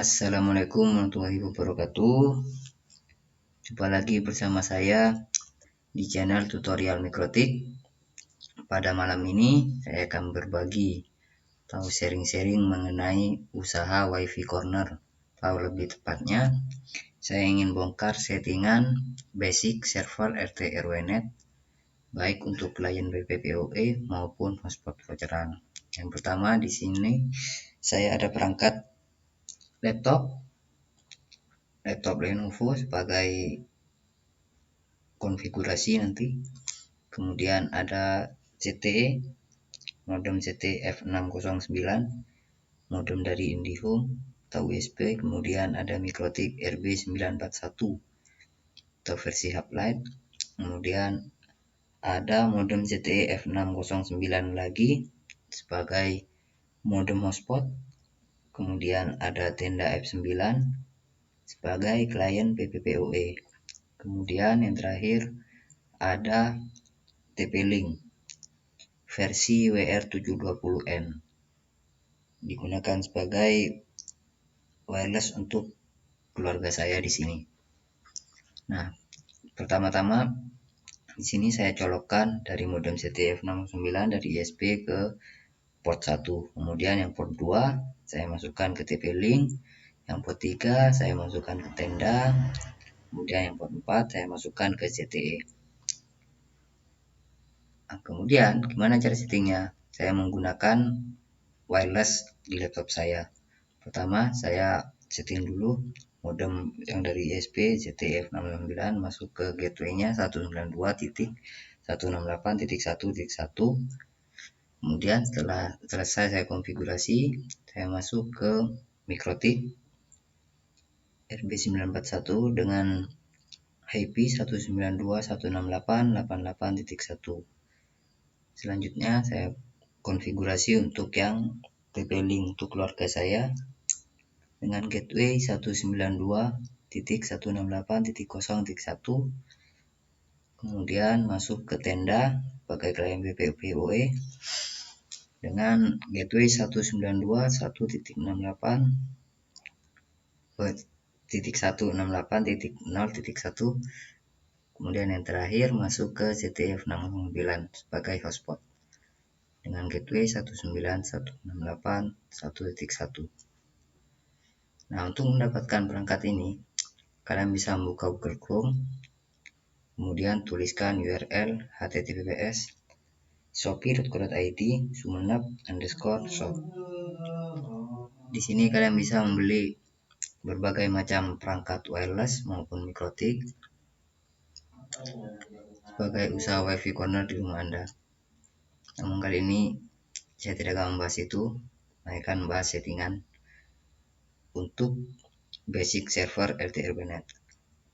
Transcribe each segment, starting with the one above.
Assalamualaikum warahmatullahi wabarakatuh. Jumpa lagi bersama saya di channel tutorial Mikrotik. Pada malam ini saya akan berbagi atau sharing-sharing mengenai usaha WiFi Corner, atau lebih tepatnya saya ingin bongkar settingan basic server RT RW-NET baik untuk klien BPPoE maupun hotspot voucheran. Yang pertama, di sini saya ada perangkat laptop Lenovo sebagai konfigurasi nanti. Kemudian ada CTE, modem CTE F609, modem dari IndiHome atau USB. Kemudian ada Mikrotik RB941 atau versi hub lite. Kemudian ada modem CTE F609 lagi sebagai modem hotspot. Kemudian ada tenda F9 sebagai klien PPPoE. Kemudian yang terakhir ada TP-Link versi WR720N, digunakan sebagai wireless untuk keluarga saya di sini. Nah, pertama-tama di sini saya colokkan dari modem CTE F609 dari USB ke port 1. Kemudian yang port 2 saya masukkan ke TP-Link, yang port 3 saya masukkan ke tenda, kemudian yang port 4 saya masukkan ke CTE. Nah, kemudian gimana cara settingnya? Saya menggunakan wireless di laptop saya. Pertama, saya setting dulu modem yang dari USB CTE F609 masuk ke gateway-nya 192.168.1.1. Kemudian setelah selesai saya konfigurasi, saya masuk ke Mikrotik RB941 dengan IP 192.168.88.1. Selanjutnya saya konfigurasi untuk yang TP-Link untuk keluarga saya dengan gateway 192.168.0.1. Kemudian masuk ke tenda sebagai klien BPPoE dengan gateway 192.168.0.1. Kemudian yang terakhir masuk ke CTE F609 sebagai hotspot dengan gateway 19168.1.1. Nah, untuk mendapatkan perangkat ini, kalian bisa membuka Google Chrome, kemudian tuliskan URL https://shopee.co.id/sumenep_shop. Di sini kalian bisa membeli berbagai macam perangkat wireless maupun Mikrotik sebagai usaha WiFi Corner di rumah Anda. Namun kali ini saya tidak akan membahas itu, saya akan membahas settingan untuk basic server RT RW-NET.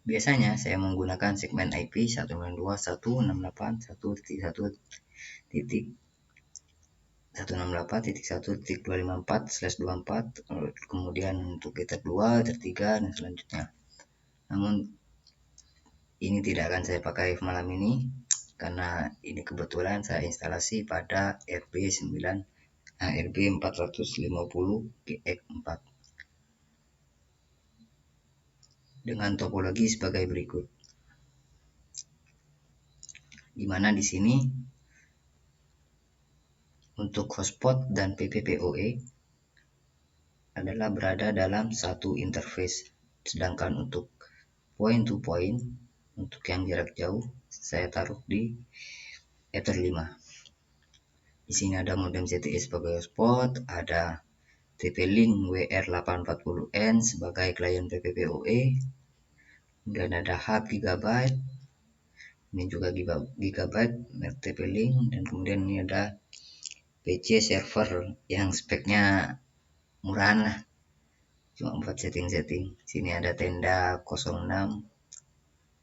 Biasanya saya menggunakan segmen IP 192.168.1.1.1.254/24, kemudian untuk ether 2, ether 3 dan selanjutnya. Namun ini tidak akan saya pakai malam ini karena ini kebetulan saya instalasi pada RB450GX4 dengan topologi sebagai berikut. Di mana di sini untuk hotspot dan PPPoE adalah berada dalam satu interface, sedangkan untuk point to point untuk yang jarak jauh saya taruh di ether 5. Di sini ada modem CTE sebagai hotspot, ada TP-Link WR840N sebagai klien PPPoE, kemudian ada hub gigabyte, ini juga gigabyte TP-Link, dan kemudian ini ada PC server yang speknya murahan lah, cuma buat setting-setting. Sini ada tenda 06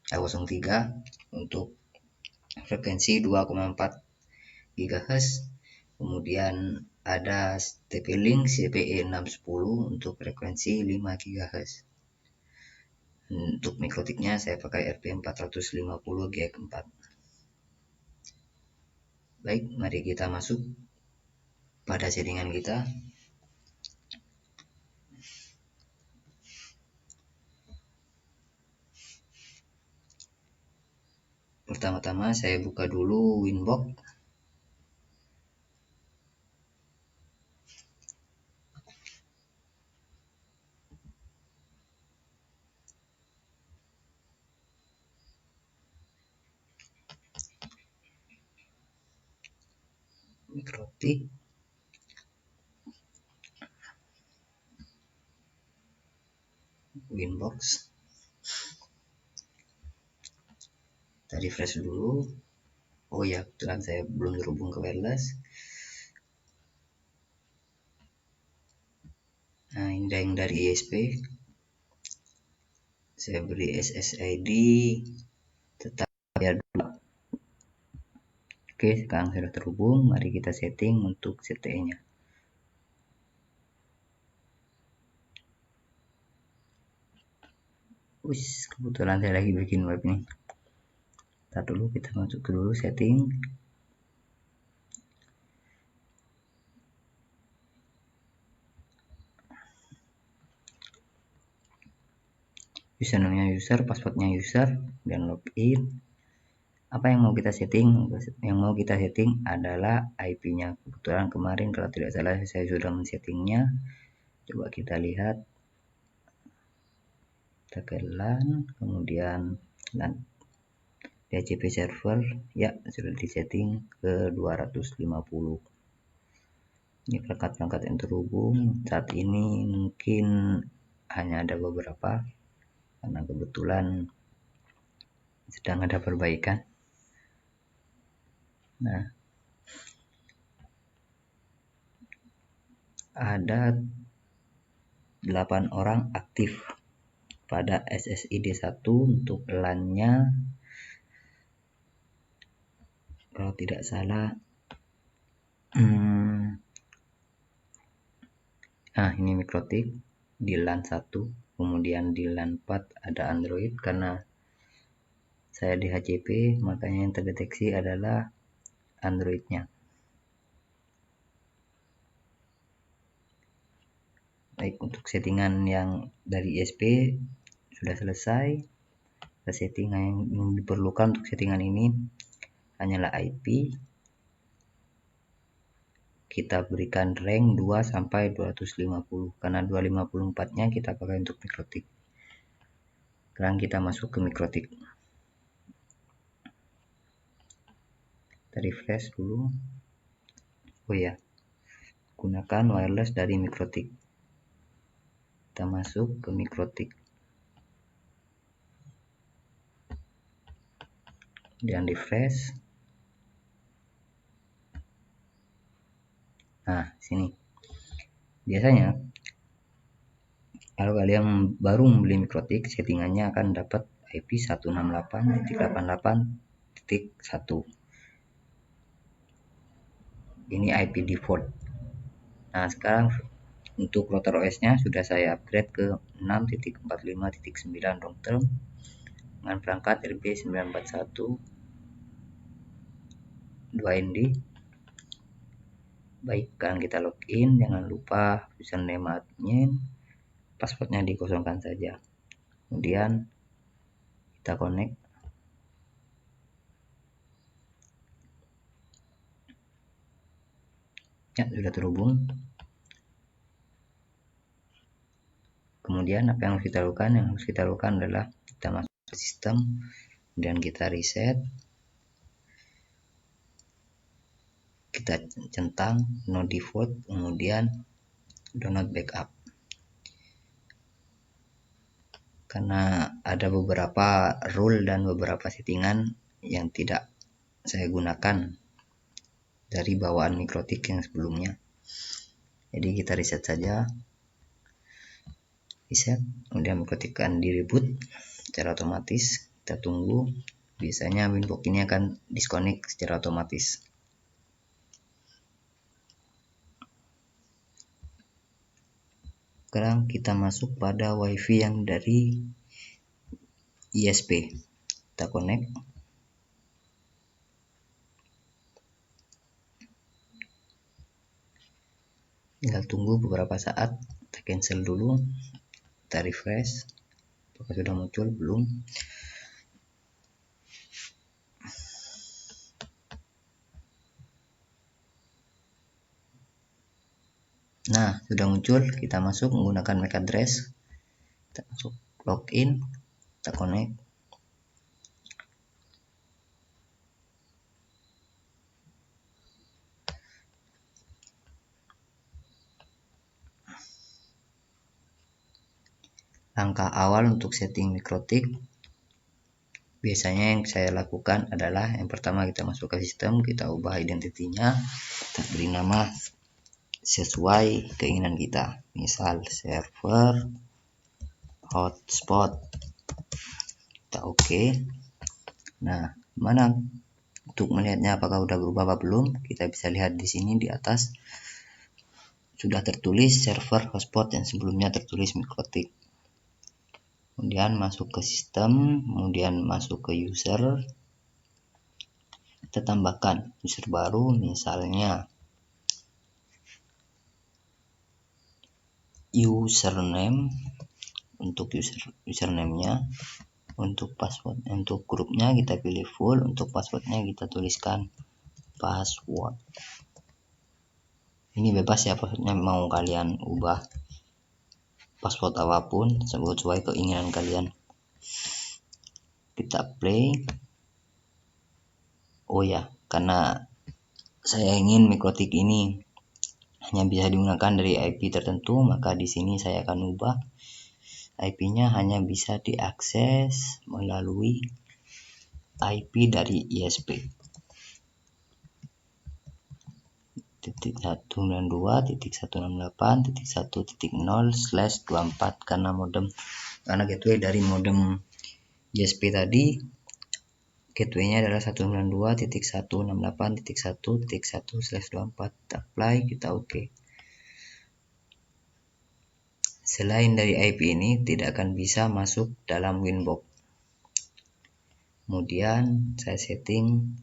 03 untuk frekuensi 2,4 GHz. Kemudian ada TP-Link CPE 610 untuk frekuensi 5 GHz. Untuk mikrotiknya saya pakai RP450 GX4. Baik, mari kita masuk pada settingan kita. Pertama-tama saya buka dulu Winbox. Mikrotik. Winbox. Tadi refresh dulu. Oh ya, kebetulan saya belum terhubung ke wireless. Nah, ini yang dari ISP. Saya beri SSID tetap ya. Oke, sekarang sudah terhubung. Mari kita setting untuk CTE-nya. Kebetulan saya lagi bikin web nih. Ntar dulu kita masuk ke dulu setting. Username-nya user, passwordnya user, dan login. Apa yang mau kita setting? Yang mau kita setting adalah IP-nya. Kebetulan kemarin kalau tidak salah saya sudah men-settingnya. Coba kita lihat. Kita ke LAN, kemudian LAN DHCP server, ya sudah disetting ke 250. Ini perangkat-perangkat yang terhubung. Saat ini mungkin hanya ada beberapa karena kebetulan sedang ada perbaikan. Nah, ada 8 orang aktif pada SSID 1 untuk LAN-nya. Kalau tidak salah, nah ini mikrotik di LAN 1, kemudian di LAN 4 ada Android. Karena saya di HCP, makanya yang terdeteksi adalah Android-nya. Baik, untuk settingan yang dari ISP sudah selesai. Settingan yang diperlukan untuk settingan ini hanyalah IP. Kita berikan rank 2 sampai 250 karena 254-nya kita pakai untuk mikrotik. Sekarang kita masuk ke mikrotik. Kita refresh dulu. Oh ya, gunakan wireless dari mikrotik. Kita masuk ke mikrotik. Dan refresh. Nah, sini. Biasanya kalau kalian baru membeli mikrotik, settingannya akan dapat IP 168.88.1. Ini IP default. Nah, sekarang untuk router OS-nya sudah saya upgrade ke 6.45.9 long term dengan perangkat RB941 2ND. Baik, sekarang kita login. Jangan lupa username admin, passwordnya dikosongkan saja. Kemudian kita connect. Ya, sudah terhubung. Kemudian apa yang harus kita lakukan? Yang harus kita lakukan adalah kita masuk ke sistem, dan kita reset. Kita centang no default, kemudian do not backup. Karena ada beberapa rule dan beberapa settingan yang tidak saya gunakan dari bawaan mikrotik yang sebelumnya. Jadi kita reset saja, reset, kemudian mikrotik akan di reboot secara otomatis. Kita tunggu, biasanya Winbox ini akan disconnect secara otomatis. Sekarang kita masuk pada WiFi yang dari ISP. Kita connect. Tinggal tunggu beberapa saat. Kita cancel dulu. Kita refresh. Apakah sudah muncul? Belum. Nah, sudah muncul. Kita masuk menggunakan MAC address. Kita masuk login. Kita connect. Langkah awal untuk setting mikrotik, biasanya yang saya lakukan adalah yang pertama kita masuk ke sistem, kita ubah identitinya, kita beri nama sesuai keinginan kita, misal server, hotspot, kita oke. Nah, mana untuk melihatnya apakah udah berubah apa belum, kita bisa lihat di sini di atas sudah tertulis server, hotspot, yang sebelumnya tertulis mikrotik. Kemudian masuk ke sistem, kemudian masuk ke user, kita tambahkan user baru, misalnya username. Untuk username-nya, untuk password, untuk grupnya kita pilih full, untuk passwordnya kita tuliskan password. Ini bebas ya, passwordnya mau kalian ubah password apapun sesuai keinginan kalian. Kita play. Oh ya, karena saya ingin mikrotik ini hanya bisa digunakan dari IP tertentu, maka di sini saya akan ubah IP-nya hanya bisa diakses melalui IP dari ISP. 192.168.1.0/24 karena gateway dari modem ISP tadi, gateway-nya adalah 192.168.1.1/24. Apply, kita oke. Selain dari IP ini tidak akan bisa masuk dalam Winbox. Kemudian saya setting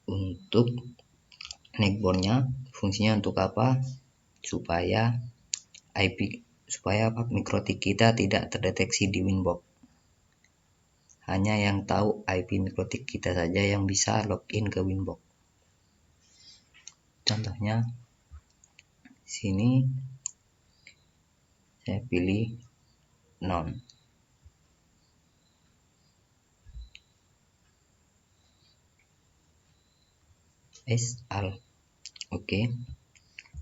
untuk neckboard-nya, fungsinya untuk apa? Supaya mikrotik kita tidak terdeteksi di Winbox. Hanya yang tahu IP mikrotik kita saja yang bisa login ke Winbox. Contohnya sini saya pilih non. Al. Oke.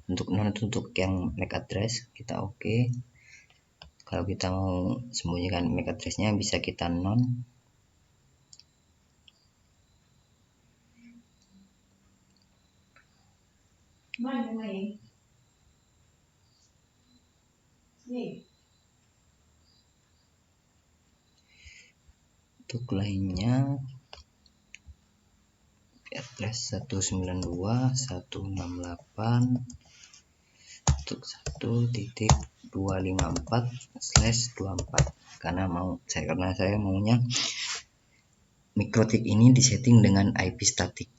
Untuk non itu untuk yang MAC address, kita oke. Kalau kita mau sembunyikan MAC address-nya bisa kita non. Untuk lainnya address 192.168 untuk 1.254/24 karena saya maunya mikrotik ini disetting dengan IP statik.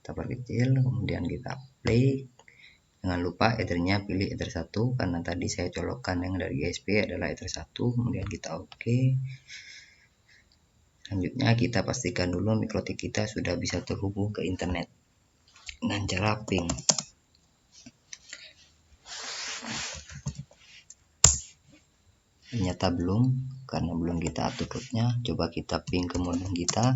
Kita perkecil, kemudian kita play. Jangan lupa ethernya pilih ether 1 karena tadi saya colokkan yang dari ISP adalah ether 1. Kemudian kita oke. Selanjutnya kita pastikan dulu mikrotik kita sudah bisa terhubung ke internet dengan cara ping. Ternyata belum, karena belum kita atur rootnya. Coba kita ping ke modem kita.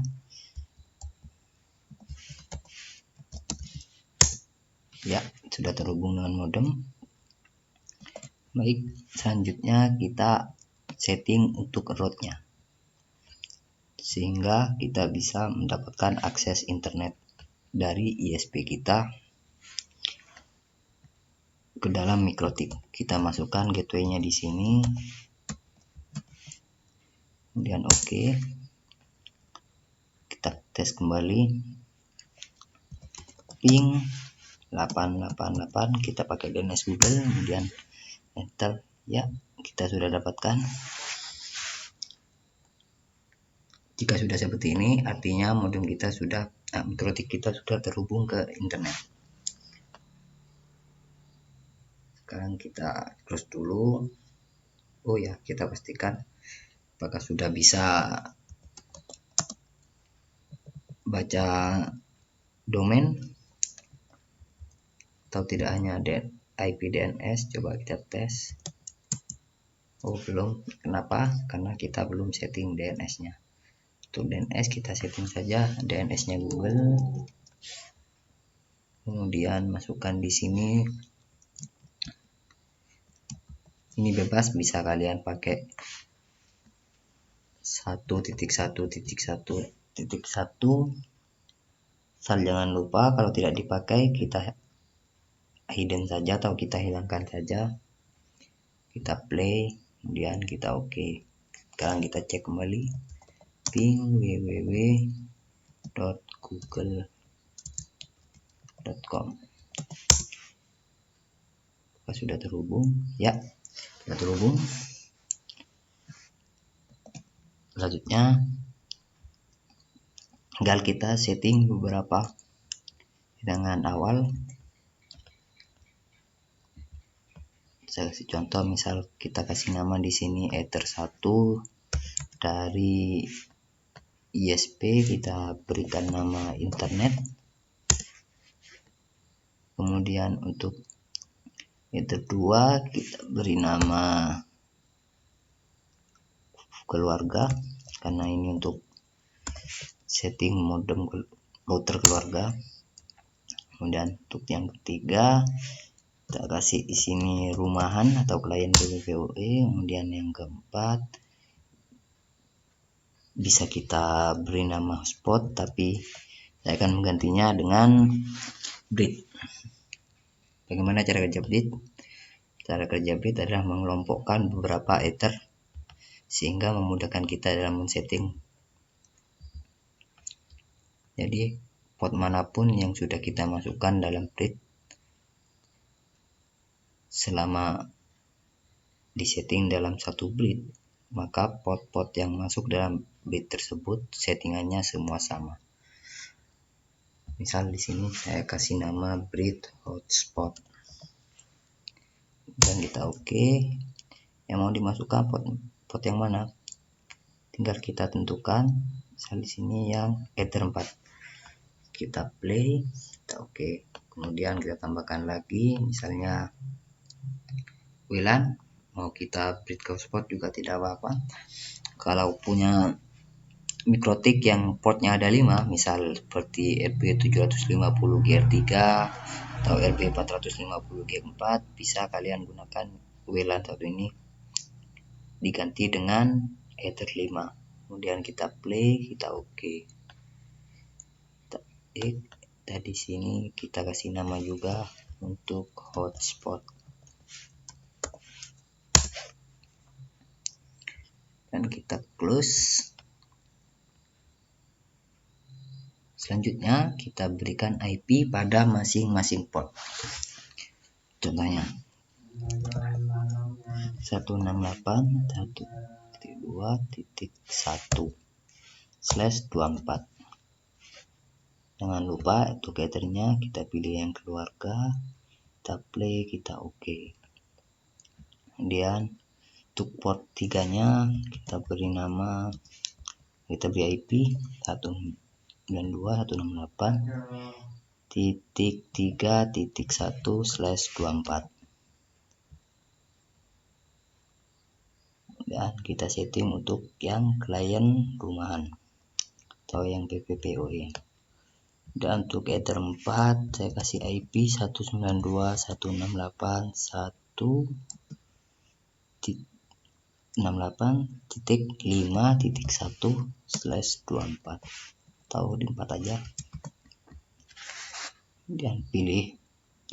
Ya, sudah terhubung dengan modem. Baik, selanjutnya kita setting untuk rootnya. sehingga kita bisa mendapatkan akses internet dari ISP kita ke dalam mikrotik. Kita masukkan gateway-nya di sini, kemudian oke. Kita tes kembali, ping 888, kita pakai DNS Google, kemudian enter. Ya, kita sudah dapatkan. Jika sudah seperti ini, artinya modem kita sudah, mikrotik kita sudah terhubung ke internet. Sekarang kita close dulu. Oh ya, kita pastikan apakah sudah bisa baca domain atau tidak, hanya IP DNS. Coba kita tes. Oh belum. Kenapa? Karena kita belum setting DNS-nya. Untuk DNS kita setting saja DNS-nya Google. Kemudian masukkan di sini. Ini bebas, bisa kalian pakai 1.1.1.1. Asal jangan lupa kalau tidak dipakai kita hidden saja atau kita hilangkan saja. Kita play, kemudian kita oke. Sekarang kita cek kembali, ping www.google.com. Sudah terhubung? Ya, sudah terhubung. Selanjutnya tinggal kita setting beberapa hidangan awal. Saya kasih contoh, misal kita kasih nama di sini Ether 1 dari ISP, kita berikan nama internet. Kemudian untuk Ether 2 kita beri nama keluarga, karena ini untuk setting modem router keluarga. Kemudian untuk yang ketiga kita kasih di sini rumahan atau klien PPPoE. Kemudian yang keempat bisa kita beri nama hotspot, tapi saya akan menggantinya dengan bridge. Bagaimana cara kerja bridge? Cara kerja bridge adalah mengelompokkan beberapa ether sehingga memudahkan kita dalam men-setting. Jadi port manapun yang sudah kita masukkan dalam bridge, selama disetting dalam satu bridge, maka port-port yang masuk dalam bridge tersebut settingannya semua sama. Misal di sini saya kasih nama bridge hotspot dan kita oke. Yang mau dimasukkan port yang mana? Tinggal kita tentukan. Misal di sini yang Ether 4. Kita play, kita oke. Kemudian kita tambahkan lagi, misalnya WLAN. Mau kita bridge ke hotspot juga tidak apa-apa. Kalau punya mikrotik yang portnya ada 5, misal seperti RB750GR3 atau RB450GR4, bisa kalian gunakan WLAN satu ini diganti dengan Ether 5. Kemudian kita play, kita oke. Di sini kita kasih nama juga untuk hotspot. Dan kita close. Selanjutnya kita berikan IP pada masing-masing port. Contohnya 168.1.2.1/24. Jangan lupa untuk ethernya kita pilih yang keluarga, kita play, kita oke. Kemudian untuk port 3 nya kita beri nama, kita beri IP 192.168.3.1/24. Dan kita setting untuk yang klien rumahan atau yang PPPoE. Dan untuk Ether 4 saya kasih IP 192.168.1 68.5.1/24 atau di 4 aja, dan pilih.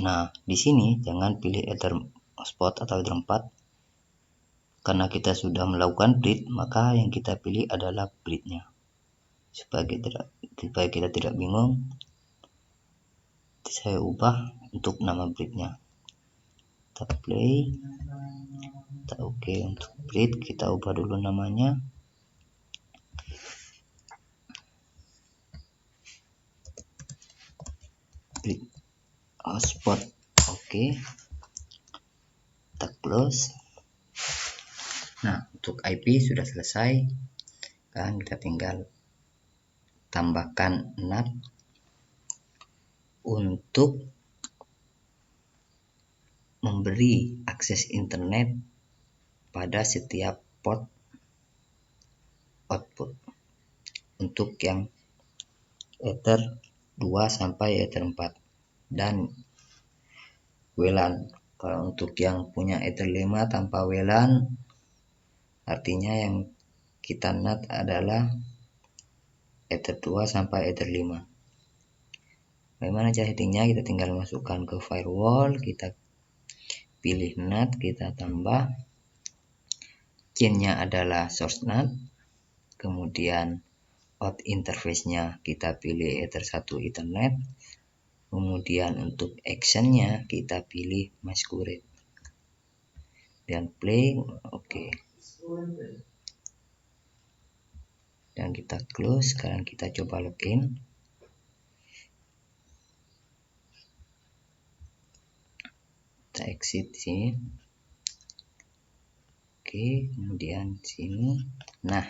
Nah, di sini jangan pilih Etherspot atau Ether 4 karena kita sudah melakukan breed, maka yang kita pilih adalah breednya. Supaya kita tidak bingung, saya ubah untuk nama breednya. Kita play, kita oke. Untuk breed kita ubah dulu namanya. Breed spot, oke. Kita close. Nah, untuk IP sudah selesai. Sekarang kita tinggal tambahkan NAT untuk memberi akses internet pada setiap port output untuk yang Ether 2 sampai Ether 4 dan WLAN. Kalau untuk yang punya Ether 5 tanpa WLAN, artinya yang kita NAT adalah Ether 2 sampai Ether 5. Bagaimana cara settingnya? Kita tinggal masukkan ke firewall, kita pilih NAT, kita tambah chainnya adalah source NAT, kemudian out interface-nya kita pilih Ether 1 Ethernet, kemudian untuk actionnya kita pilih masquerade dan play, oke. Dan kita close. Sekarang kita coba login. Kita exit di sini. Oke, kemudian sini. Nah,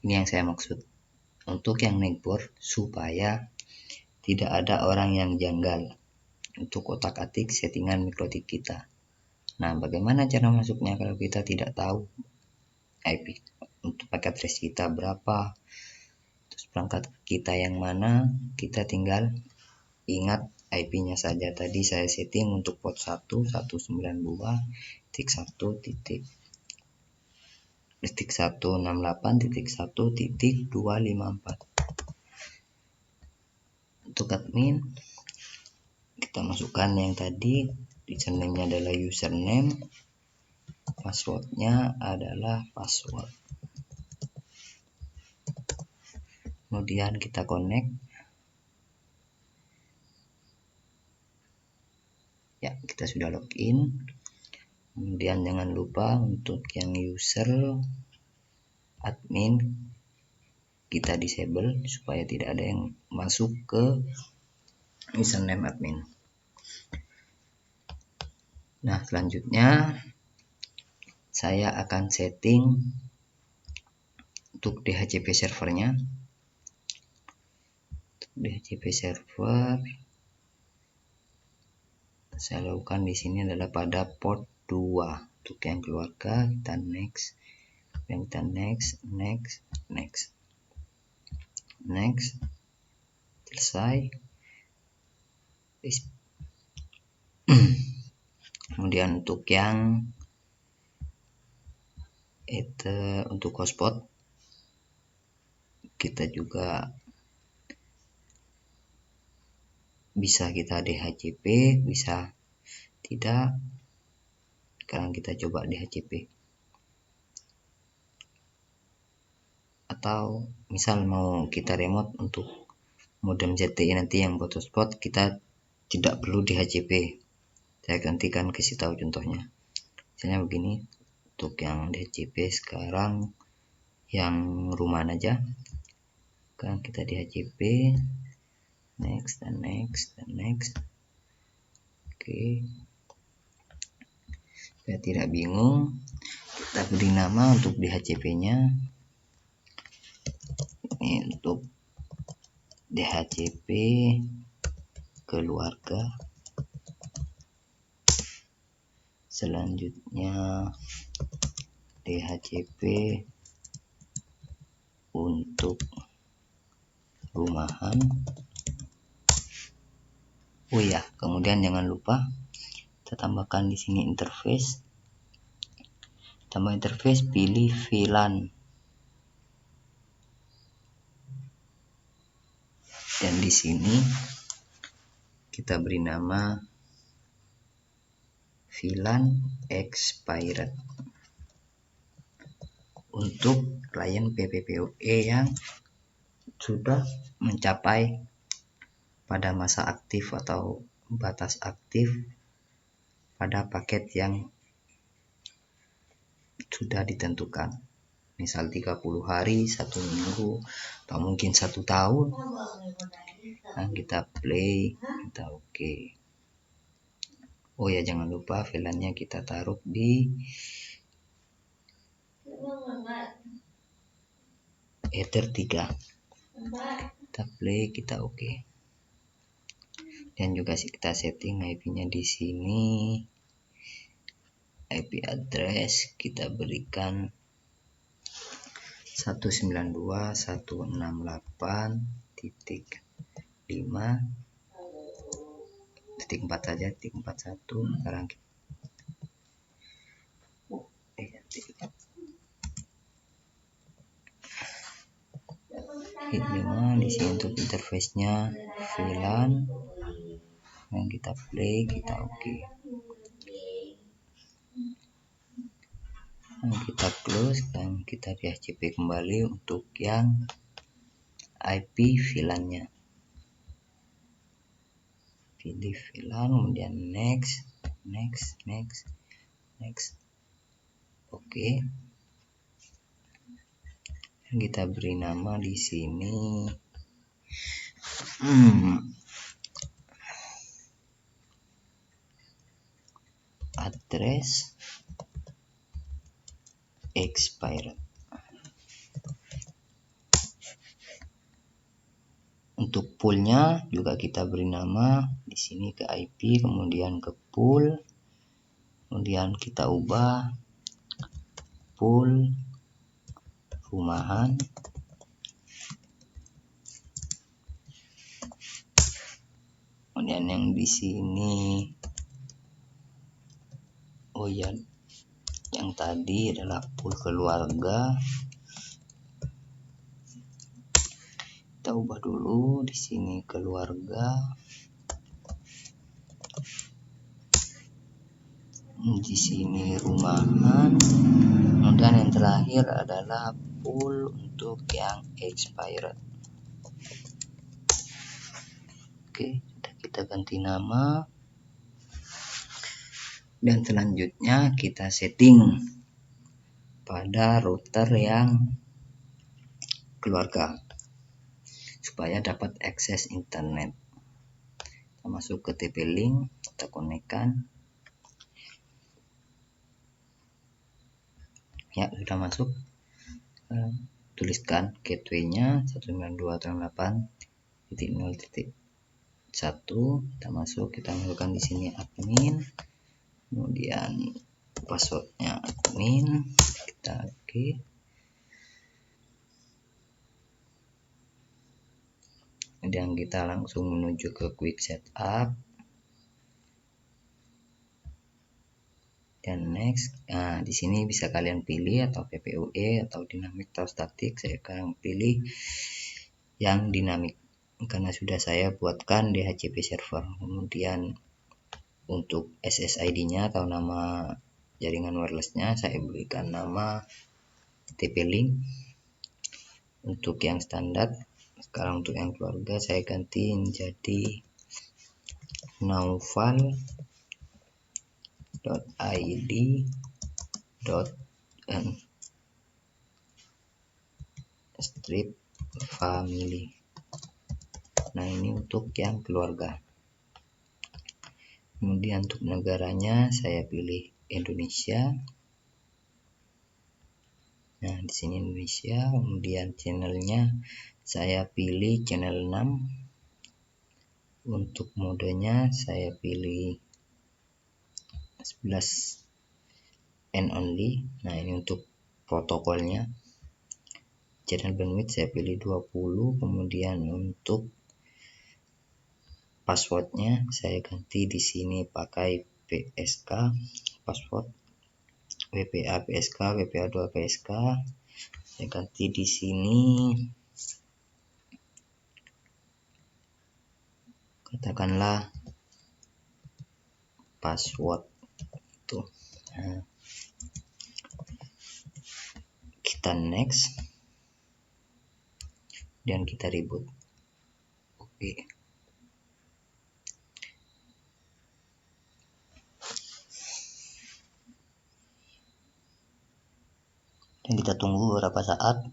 ini yang saya maksud. Untuk yang network supaya tidak ada orang yang janggal untuk otak-atik settingan mikrotik kita. Nah, bagaimana cara masuknya kalau kita tidak tahu IP untuk paket trace kita berapa, terus perangkat kita yang mana? Kita tinggal ingat IP-nya saja. Tadi saya setting untuk port 1.192.168.1.254. Untuk admin kita masukkan yang tadi, username-nya adalah username, passwordnya adalah password. Kemudian kita connect. Ya, kita sudah login. Kemudian jangan lupa untuk yang user admin kita disable supaya tidak ada yang masuk ke username admin. Nah, selanjutnya saya akan setting untuk DHCP servernya. DHCP server saya lakukan di sini adalah pada port 2. Untuk yang keluarga kita next, dan kita next, selesai. Kemudian untuk yang untuk hotspot kita juga bisa kita DHCP, bisa tidak. Sekarang kita coba DHCP. Atau misal mau kita remote untuk modem ZTE nanti yang buat hotspot, kita tidak perlu DHCP. Saya gantikan, kasih tahu contohnya. Misalnya begini, untuk yang DHCP sekarang yang rumahan aja. Sekarang kita DHCP, next. Oke. Supaya tidak bingung, kita beri nama untuk DHCP-nya. Ini untuk DHCP keluarga. Selanjutnya DHCP untuk rumahan. Oh ya, kemudian jangan lupa kita tambahkan di sini interface Tambah interface, pilih VLAN. Dan di sini kita beri nama VLAN expired untuk klien PPPoE yang sudah mencapai pada masa aktif atau batas aktif pada paket yang sudah ditentukan, misal 30 hari, 1 minggu, atau mungkin 1 tahun. Nah, kita play, kita oke. Oh ya, jangan lupa VLAN-nya kita taruh di Ether 3. Kita play, kita oke. Dan juga kita setting IP-nya di sini. IP address kita berikan 192.168.5.4 saja, titik 41. Sekarang hit 5 di sini untuk interface-nya VLAN. Dan kita play, kita oke. Dan kita close dan kita DHCP kembali untuk yang IP VLAN-nya. Pilih VLAN, kemudian next. Oke. Kita beri nama di sini address expired. Untuk poolnya juga kita beri nama di sini ke IP, kemudian ke pool, kemudian kita ubah pool rumahan. Kemudian yang di sini, oh ya, yang tadi adalah pool keluarga. Kita ubah dulu di sini keluarga. Di sini rumahan. Kemudian yang terakhir adalah pool untuk yang expired. Oke, kita ganti nama. Dan selanjutnya kita setting pada router yang keluarga supaya dapat akses internet. Kita masuk ke TP-Link, kita konekkan. Ya, sudah masuk. Tuliskan gateway-nya 192.168.0.1. Kita masuk, kita masukkan di sini admin. Kemudian passwordnya admin, kita oke. Kemudian kita langsung menuju ke quick setup dan next. Nah, di sini bisa kalian pilih atau PPoE atau dinamik atau statik. Saya akan pilih yang dinamik karena sudah saya buatkan DHCP server. Kemudian untuk SSID-nya atau nama jaringan wireless-nya saya berikan nama TP-Link. Untuk yang standar, sekarang untuk yang keluarga saya ganti menjadi naufal.id.n strip family. Nah, ini untuk yang keluarga. Kemudian untuk negaranya saya pilih Indonesia. Nah, di sini Indonesia. Kemudian channelnya saya pilih channel 6. Untuk modenya saya pilih 11 and only. Nah, ini untuk protokolnya. Channel bandwidth saya pilih 20. Kemudian untuk passwordnya saya ganti di sini pakai PSK password. WPA PSK, WPA2 PSK. Saya ganti di sini, katakanlah password tuh. Nah, kita next dan kita reboot. Oke. Dan kita tunggu beberapa saat.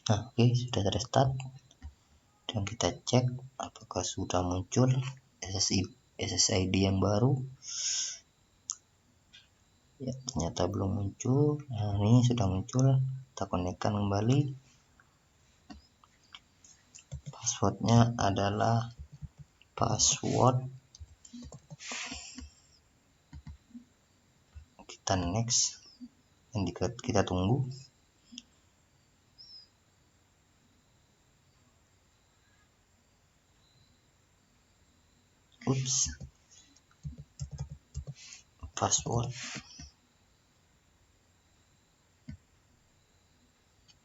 Nah, oke, sudah restart. Dan kita cek apakah sudah muncul SSID yang baru. Ya, ternyata belum muncul. Nah, ini sudah muncul. Kita konekkan kembali. Passwordnya adalah password. Kita next dan kita tunggu. Password.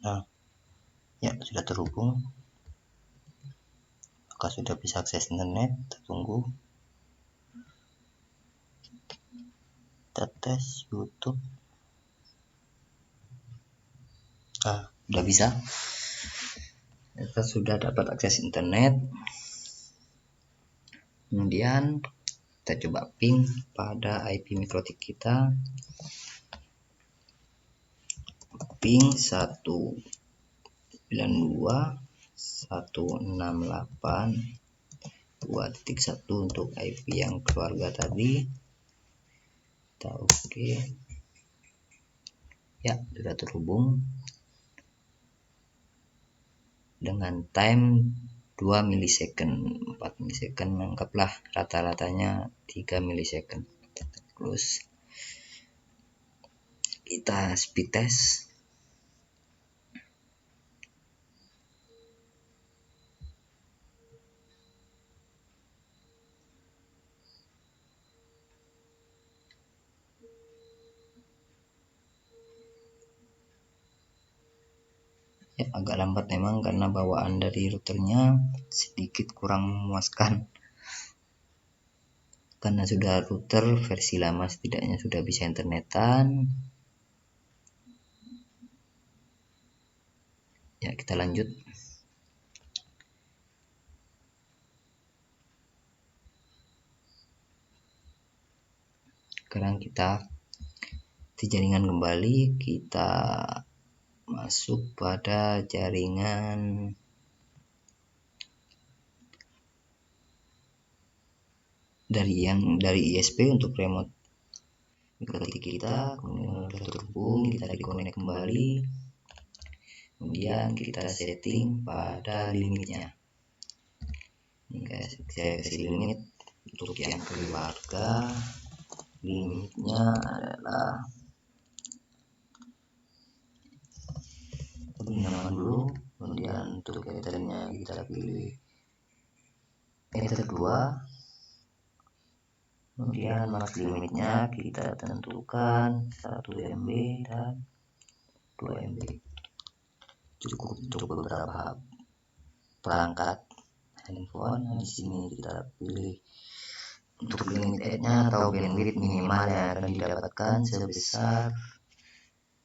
Nah, ya sudah terhubung. Apakah sudah bisa akses internet? Kita tunggu. Kita tes YouTube. Nah, sudah bisa. Kita sudah dapat akses internet. Kemudian kita coba ping pada IP mikrotik kita. Ping 192.168.2.1 untuk IP yang keluarga tadi. Kita oke. Ya, sudah terhubung dengan time 2 millisecond, 4 millisecond, anggaplah rata-ratanya 3 millisecond. Terus kita speed test. Ya, agak lambat memang karena bawaan dari routernya sedikit kurang memuaskan. Karena sudah router versi lama, setidaknya sudah bisa internetan. Ya, kita lanjut. Sekarang kita di jaringan kembali, kita masuk pada jaringan dari ISP untuk remote mikrotik kita. Kemudian sudah terhubung, kita dikonek kembali. Kemudian kita setting pada limitnya. Ini guys, saya kasih limit untuk yang keluarga. Limitnya adalah nama dulu, kemudian untuk ethernya kita pilih ether 2. Kemudian max limitnya kita tentukan 1 MB dan 2 MB. Cukup untuk beberapa perangkat handphone. Di sini kita pilih untuk limit-nya atau bandwidth minimal yang akan didapatkan sebesar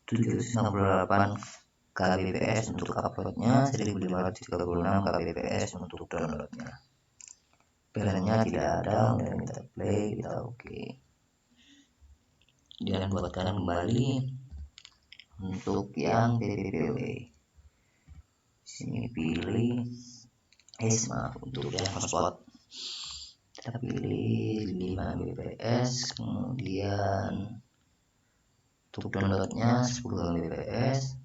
768 kbps untuk uploadnya, 1536 kbps untuk downloadnya. Filenya tidak ada, dan kita play, kita oke. Dan buatkan kembali untuk yang PPPoE. Sini pilih untuk yang hotspot. Kita pilih 5 Mbps, kemudian untuk downloadnya 10 Mbps.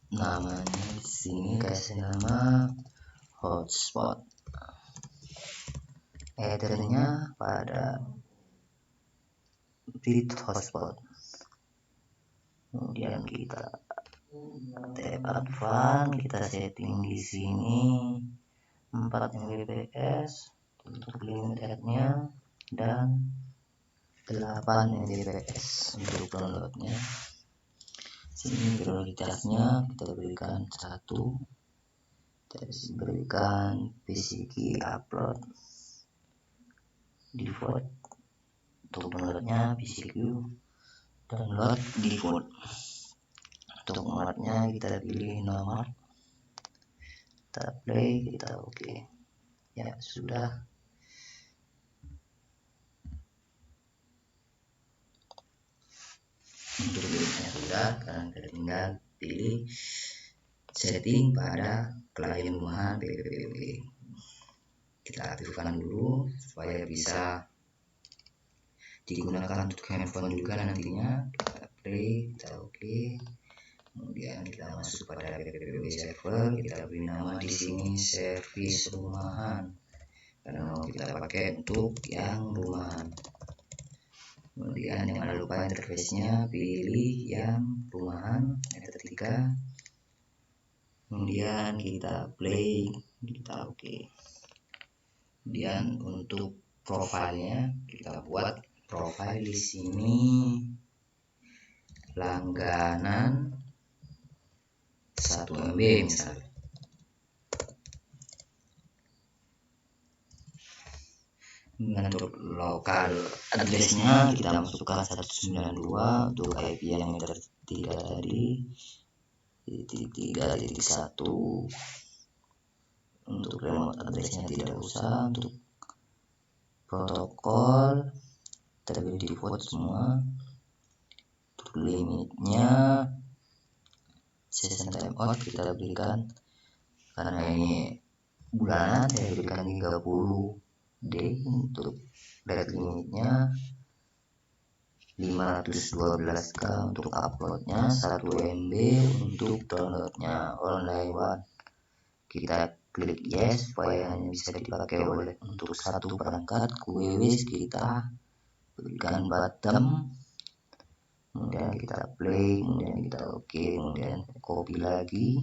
Namanya di sini kasih nama hotspot. Ethernya pada read hotspot. Kemudian kita tap advance, kita setting di sini 4 Mbps untuk limited-nya dan 8 Mbps untuk downloadnya. Sini prioritasnya kita berikan 1, terus berikan PCQ upload default. Untuk downloadnya PCQ download default. Untuk nomornya kita pilih nomor, kita play, kita oke. Ya sudah. Untuk linknya sudah, sekarang kita tinggal pilih setting pada klien rumahan PPWP. Kita aktifkan dulu supaya bisa digunakan untuk handphone juga nantinya. Kita play, kita oke. Kemudian kita masuk pada PPWP server, kita beri nama di sini servis rumahan karena mau kita pakai untuk yang rumahan. Kemudian jangan lupa interface-nya pilih yang rumahan, yang ketiga. Kemudian kita play, kita oke. Kemudian untuk profilnya kita buat profil di sini langganan 1 MB misalnya. Untuk lokal addressnya kita masukkan 192, untuk IP yang meter 3 tadi 3.1. Untuk remote addressnya tidak usah. Untuk protokol terlebih default semua. Untuk limitnya session timeout kita berikan, karena ini bulanan saya berikan 30 day. Untuk rate limitnya 512k untuk uploadnya, 1 MB untuk downloadnya online one. Kita klik yes supaya hanya bisa dipakai oleh untuk satu perangkat. QWS kita berikan bottom, kemudian kita play, kemudian kita oke, kemudian copy lagi.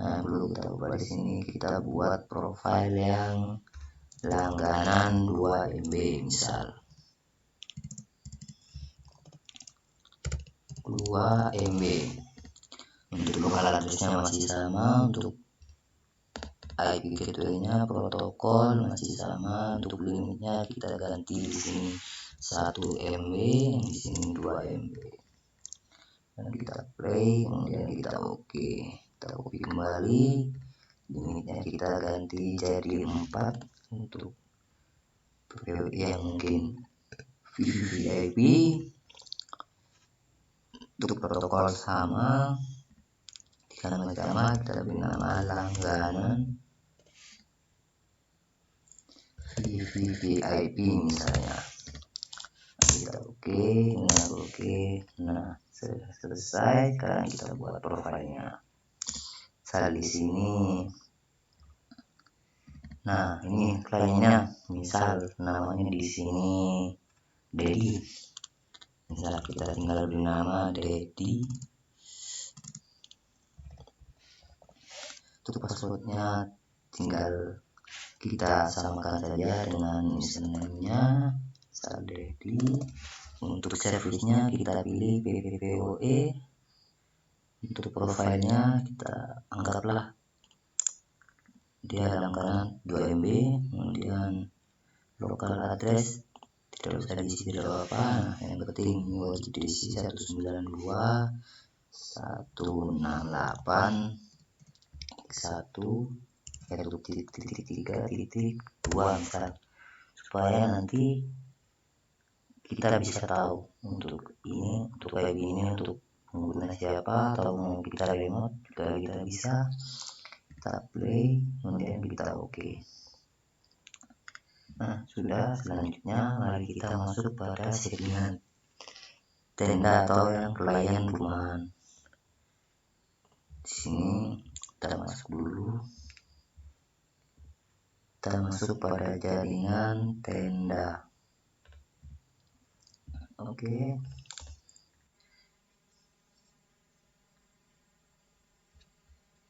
Nah, perlu kita ubah di sini, kita buat profile yang langganan 2 MB misal 2 MB. Untuk lokal addressnya masih sama, untuk IP gateway-nya protokol masih sama, untuk limitnya kita ganti di sini 1 MB, di sini 2 MB. Dan kita play, kemudian kita oke. Kita copy kembali, limitnya kita ganti jadi 4 untuk yang mungkin VVIP. Untuk protokol sama, di kanan utama kita beri nama langganan VVIP misalnya. Kita oke, nah sudah selesai. Sekarang kita buat profilnya. Misal di sini, nah ini kliennya, misal namanya di sini Dedi. Misal kita tinggal beri nama Dedi. Untuk passwordnya tinggal kita samakan saja dengan username-nya, misal Dedi. Untuk servisnya kita pilih PPWoE. Untuk profilnya kita anggaplah dia langganan 2 MB, kemudian lokal address tidak usah diisi apa-apa. Nah, yang penting wajib diisi 192.168.1.3.2 misal, supaya nanti kita bisa tahu untuk ini, untuk IP ini untuk pengguna siapa, atau mau kita remote juga kita bisa. Kita play, kemudian kita oke. Nah sudah, selanjutnya mari kita masuk pada settingan tenda atau yang klien rumahan. Di sini kita masuk dulu, Kita masuk pada jaringan tenda. Oke.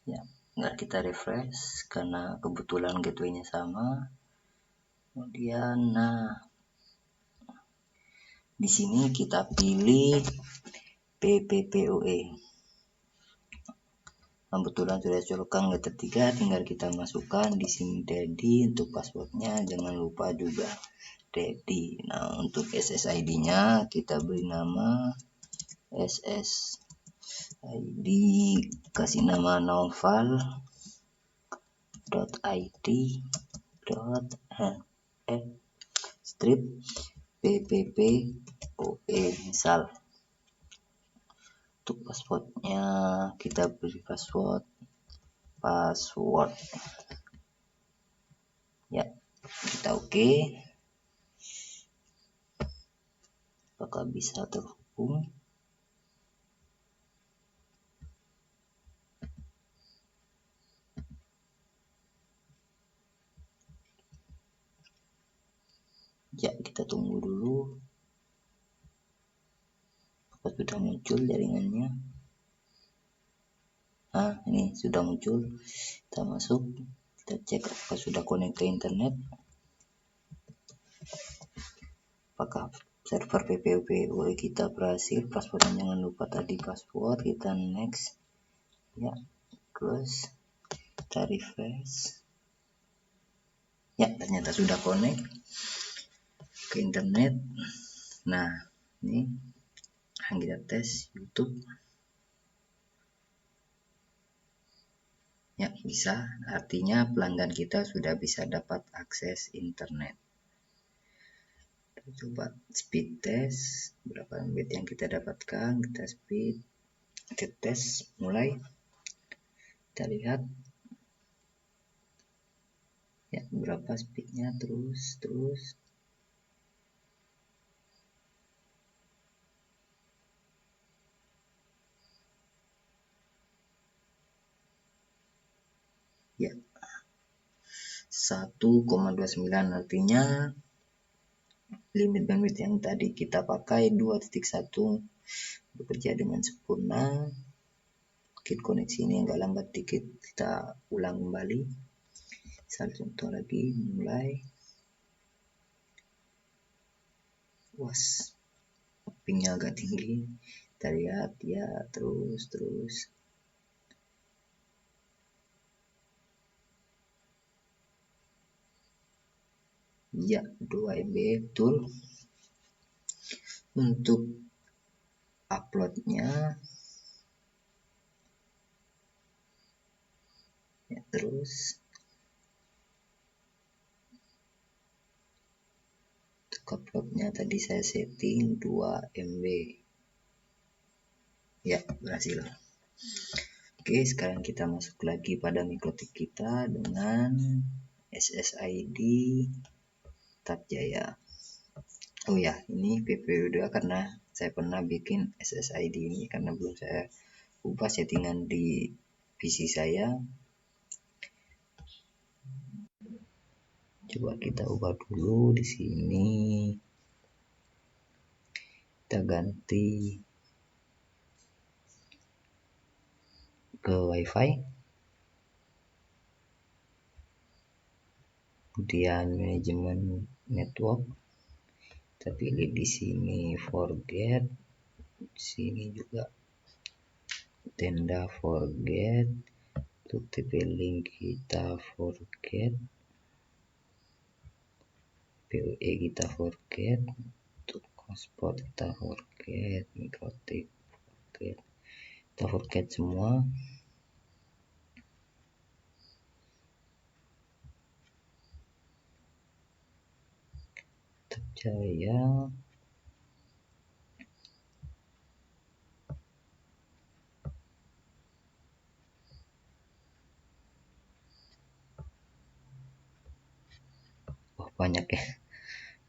Ya, nggak kita refresh karena kebetulan gateway-nya sama. Kemudian, di sini kita pilih PPPoE. Kebetulan sudah colokkan letter 3, tinggal kita masukkan di sini Dedi untuk passwordnya, jangan lupa juga Dedi. Nah, untuk SSID-nya kita beri nama SSID, kasih nama noval.id strip PPPoE misal. Untuk passwordnya kita beri password ya, kita oke. Apakah bisa terhubung? Ya, kita tunggu dulu. Apakah sudah muncul jaringannya? Ini sudah muncul. Kita masuk, kita cek apakah sudah connect ke internet. Apakah server PPPoE kita berhasil? Passwordnya jangan lupa tadi password. Kita next. Ya, close. Kita refresh. Ya, ternyata sudah connect ke internet. Nah, ini kita tes YouTube. Ya, bisa. Artinya pelanggan kita sudah bisa dapat akses internet. Kita coba speed test. Berapa mbit yang kita dapatkan. Kita speed. Kita tes. Mulai. Kita lihat. Ya, berapa speednya. Terus. Ya. 1,29, artinya limit bandwidth yang tadi kita pakai 2.1 bekerja dengan sempurna. Mungkin koneksi ini agak lambat dikit, kita ulang kembali. Misal contoh lagi, mulai. Pingnya agak tinggi. Kita lihat ya, terus. Ya, 2 MB betul. Untuk uploadnya ya, terus untuk uploadnya tadi saya setting 2 MB. Ya, berhasil. Oke, sekarang kita masuk lagi pada mikrotik kita dengan SSID Tab Jaya. Oh ya, ini PPO2 karena saya pernah bikin SSID ini karena belum saya ubah settingan di PC saya. Coba kita ubah dulu di sini. Kita ganti ke WiFi. Kemudian manajemen network. Kita pilih di sini forget. Di sini juga tenda forget. Untuk TP link kita forget. PoE kita forget. Untuk hotspot kita forget. Mikrotik forget. Kita forget semua. Tab Jaya. Banyak ya.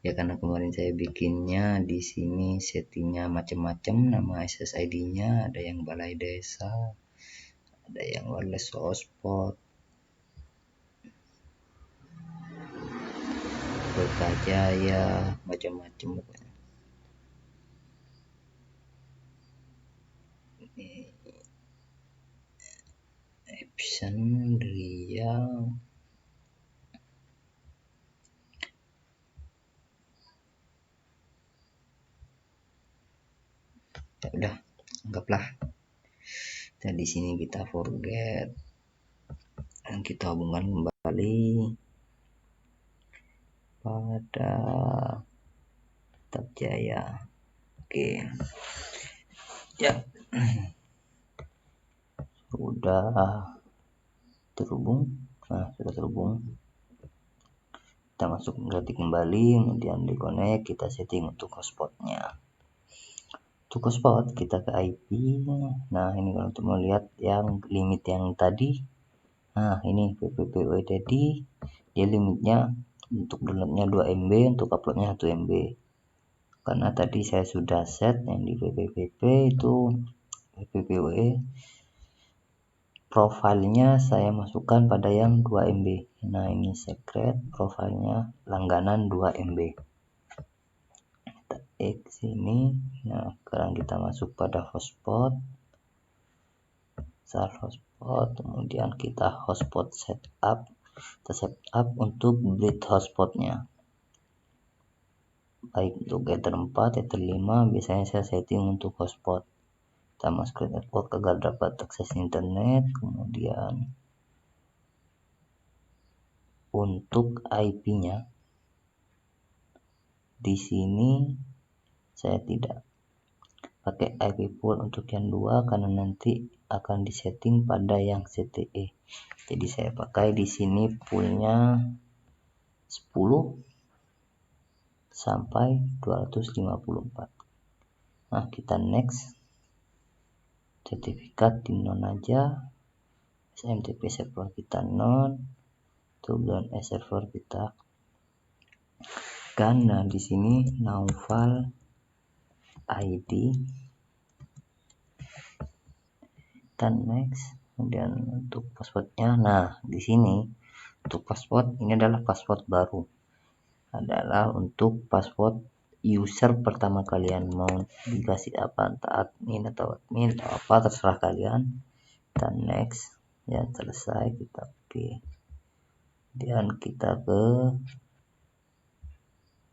Ya karena kemarin saya bikinnya di sini settingnya macam-macam, nama SSID-nya ada yang balai desa, ada yang wireless hotspot. Berkajaya, macam-macam. Epson, Riau. Ya udah, anggaplah. Dan di sini kita forget dan kita hubungkan kembali pada Tab Jaya. Oke. Ya. Sudah terhubung. Nah, sudah terhubung. Kita masuk berarti kembali, kemudian di connect, kita setting untuk hotspotnya. Untuk hotspot kita ke IP. Nah, ini kalau untuk melihat yang limit yang tadi. Nah, ini PPPoE tadi dia limitnya untuk downloadnya 2 MB, untuk uploadnya 1 MB. Karena tadi saya sudah set yang di PPPP itu PPPoE profilnya saya masukkan pada yang 2 MB. Nah, ini secret profilnya langganan 2 MB. Kita X sini. Nah, sekarang kita masuk pada hotspot. Start hotspot, kemudian kita hotspot setup. Kita setup untuk bleed hotspotnya. Baik untuk Ether 4, Ether 5 biasanya saya setting untuk hotspot. Kita masuk ke network agar dapat akses internet, kemudian untuk IP-nya di sini saya tidak pakai IP pool untuk yang 2 karena nanti akan disetting pada yang CTE. Jadi saya pakai di sini poolnya 10 sampai 254. Nah, kita next. Sertifikat di non aja. SMTP server kita non. Tujuan server kita kan. Nah, di sini Naufal ID. Kita next. Kemudian untuk passwordnya, nah di sini untuk password ini adalah password baru. Adalah untuk password user pertama kalian, mau dikasih apa, entah admin atau admin atau apa, terserah kalian. Kita next, ya selesai, kita oke. Dan kita ke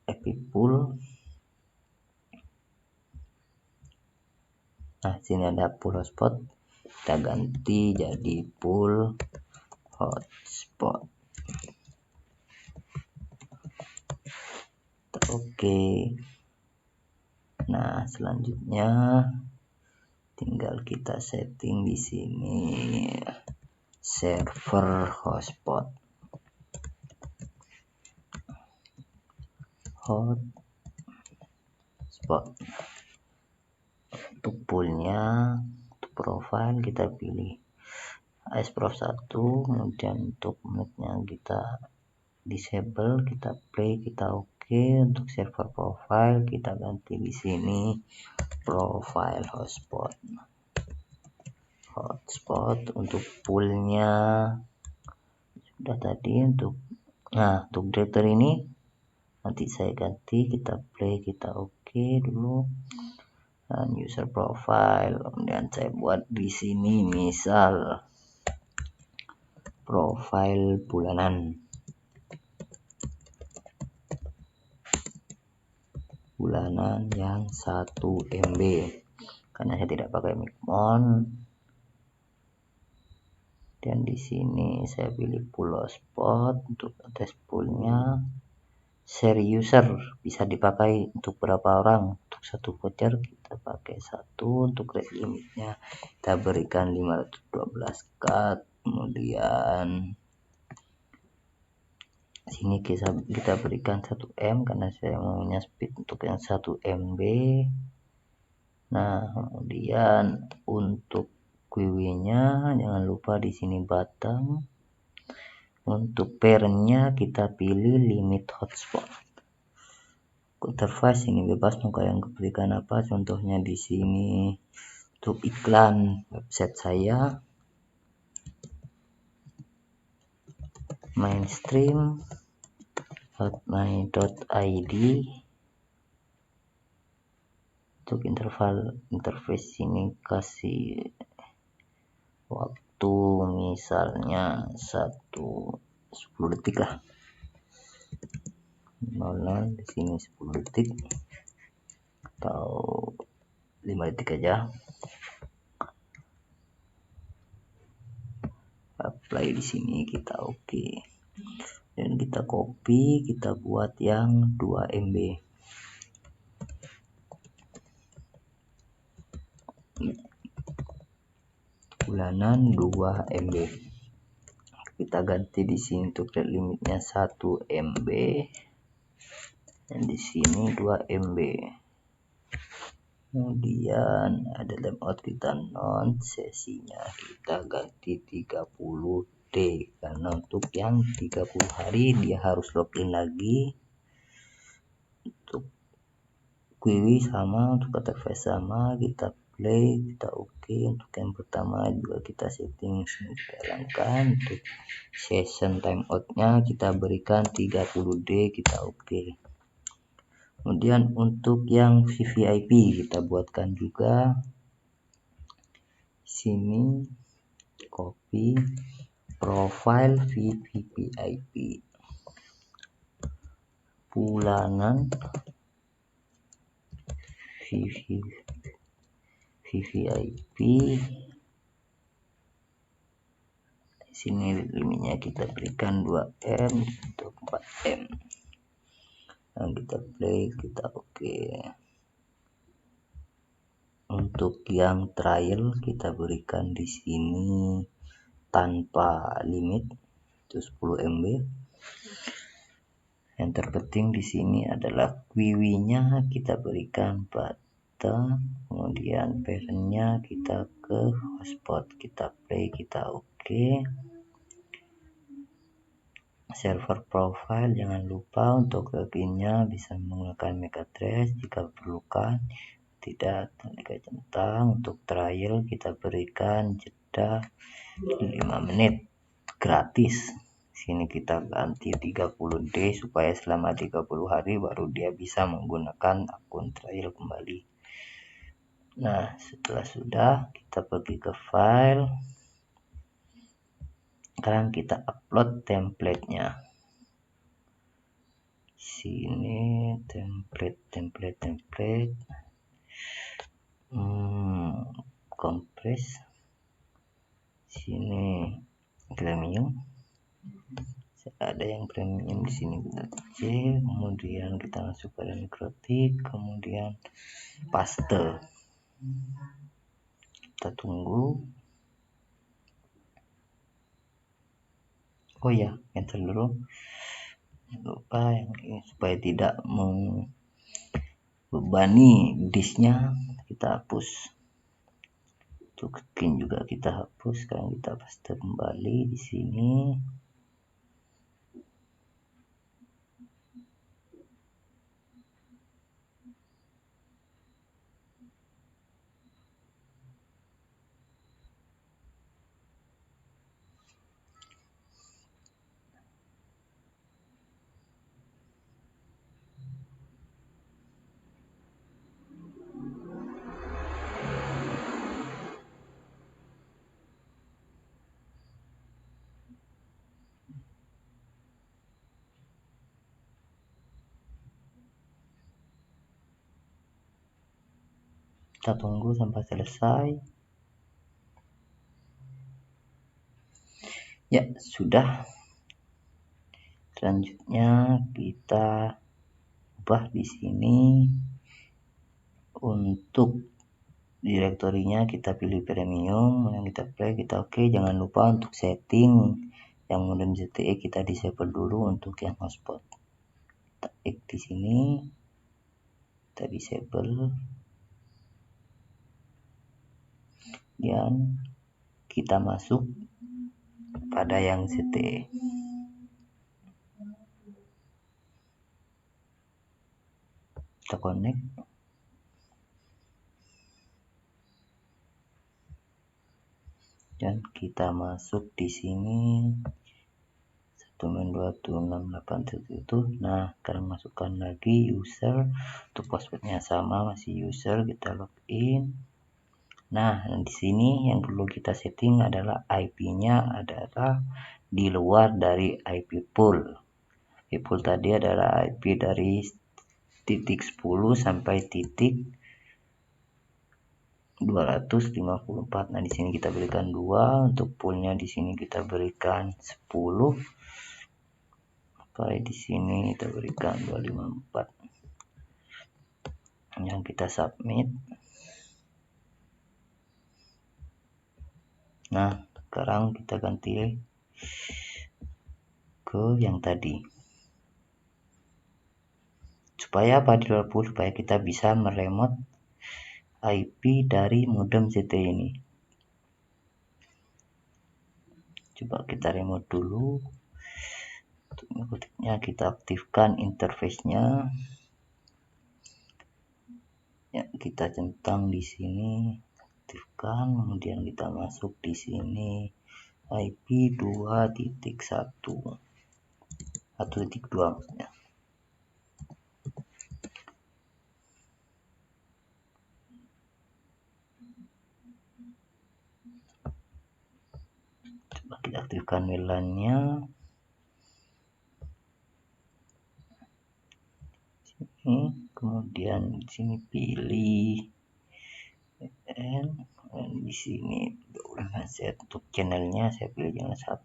Epipool. Nah, sini ada pool hotspot, kita ganti jadi pool hotspot. Oke. Nah, selanjutnya tinggal kita setting di sini server hotspot. Untuk poolnya, untuk profile kita pilih ASPROF 1, kemudian untuk menitnya kita disable, kita play, kita oke. Untuk server profile kita ganti di sini profile hotspot. Untuk poolnya sudah tadi. Untuk directory ini nanti saya ganti, kita play, kita oke dulu. Dan user profile, kemudian saya buat di sini misal profile bulanan yang 1 MB karena saya tidak pakai micmon. Dan di sini saya pilih pool hotspot. Untuk address poolnya share user bisa dipakai untuk berapa orang. Untuk satu voucher kita pakai 1. Untuk rate limitnya kita berikan 512 cut. Kemudian sini kita berikan 1 M karena saya maunya speed untuk yang 1 MB. Nah, kemudian untuk QW-nya jangan lupa di sini button. Untuk parent-nya kita pilih limit hotspot. Interface ini bebas mau kalian berikan apa, contohnya di sini untuk iklan website saya mainstream hotmail.id. Untuk interface ini kasih waktu misalnya 10 detik lah. 00 di sini 10 detik atau 5 detik aja. Apply di sini kita oke. Dan kita copy, kita buat yang 2 MB. Bulanan 2 MB. Kita ganti di sini untuk rate limitnya 1 MB. Dan di sini 2 MB. Kemudian ada timeout, kita non, sesinya kita ganti 30D karena untuk yang 30 hari dia harus login lagi. Untuk query sama, untuk interface sama, kita play, kita oke. Untuk yang pertama juga kita setting jalankan. Untuk session timeoutnya kita berikan 30D, kita oke. Kemudian untuk yang VVIP kita buatkan juga sini, copy profile VVIP bulanan VVIP. Di sini limitnya kita berikan 2M untuk 4M. Dan kita play, kita oke. Untuk yang trial kita berikan di sini tanpa limit itu 10 MB. Yang terpenting di sini adalah query-nya kita berikan pada, kemudian parent-nya kita ke hotspot, kita play, kita oke. Server profile jangan lupa untuk login-nya bisa menggunakan MAC address jika perlukan, tidak tanda centang. Untuk trial kita berikan jeda 5 menit gratis. Sini kita ganti 30D supaya selama 30 hari baru dia bisa menggunakan akun trial kembali. Nah, setelah sudah kita pergi ke file. Sekarang kita upload template-nya. Sini template. Compress. Sini premium. Ada yang premium di sini, kita cek, kemudian kita masuk pada mikrotik, kemudian paste. Kita tunggu. Oh ya, cancel dulu. Lupa yang ini supaya tidak membebani disknya, kita hapus. Untuk skin juga kita hapus. Sekarang kita paste kembali di sini. Kita tunggu sampai selesai. Ya, sudah. Selanjutnya kita ubah di sini. Untuk direktorinya kita pilih premium, yang kita play, kita oke. Jangan lupa untuk setting yang modem ZTE kita disable dulu untuk yang hotspot. Kita klik di sini, kita disable. Dan kita masuk pada yang ZTE. Kita connect. Dan kita masuk di sini 192.168 itu. Nah, sekarang masukkan lagi user, untuk passwordnya sama, masih user, kita login. Nah, di sini yang perlu kita setting adalah IP-nya adalah di luar dari IP pool. IP pool tadi adalah IP dari titik 10 sampai titik 254. Nah, di sini kita berikan 2, untuk poolnya di sini kita berikan 10. Di sini kita berikan 254. Yang kita submit. Nah, sekarang kita ganti ke yang tadi. Supaya apa? Di luar pool, supaya kita bisa meremote IP dari modem ZTE ini. Coba kita remote dulu. Untuk mikrotiknya kita aktifkan interface-nya. Ya, kita centang di sini, aktifkan, kemudian kita masuk di sini IP 2.1 1.2 maksudnya. Coba kita aktifkan WLAN-nya. Kemudian di sini pilih di sini set untuk channelnya saya pilih channel 1,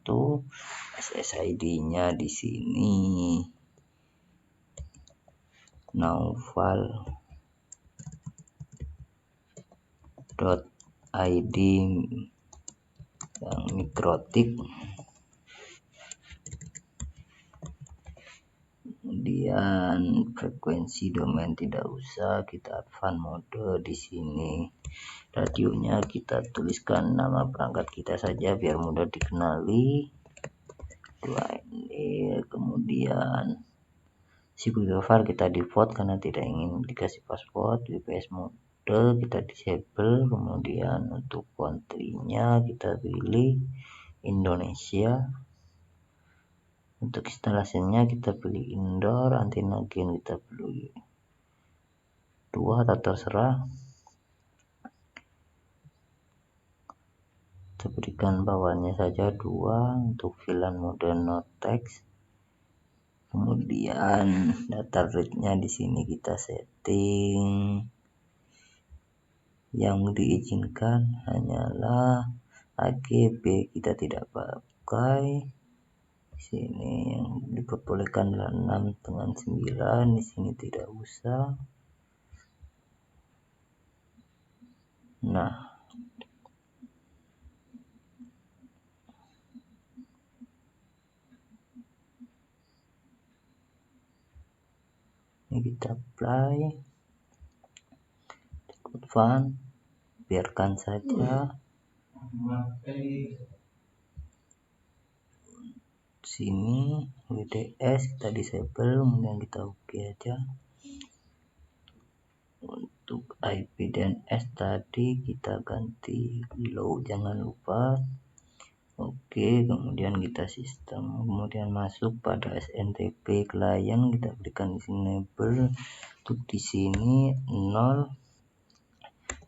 SSID-nya di sini naufal.id yang mikrotik. Kemudian frekuensi domain tidak usah, kita advance mode di sini. Radionya kita tuliskan nama perangkat kita saja biar mudah dikenali. Kemudian security file kita default karena tidak ingin dikasih password. VPS mode kita disable. Kemudian untuk country-nya kita pilih Indonesia. Untuk instalasinya kita pilih indoor, antena gain kita pilih 2 atau terserah. Kita berikan bawahnya saja 2 untuk VLAN mode no text. Kemudian data rate-nya di sini kita setting. Yang diizinkan hanyalah AGB, kita tidak pakai. Sini yang diperbolehkan adalah 6 dengan 9, di sini tidak usah. Nah, ini kita apply, fun, biarkan saja. Sini WDS kita disable, kemudian kita oke aja. Untuk IP DNS tadi kita ganti low, jangan lupa. Oke, kemudian kita sistem, kemudian masuk pada SNTP client, kita berikan di sini enable. Untuk di sini 0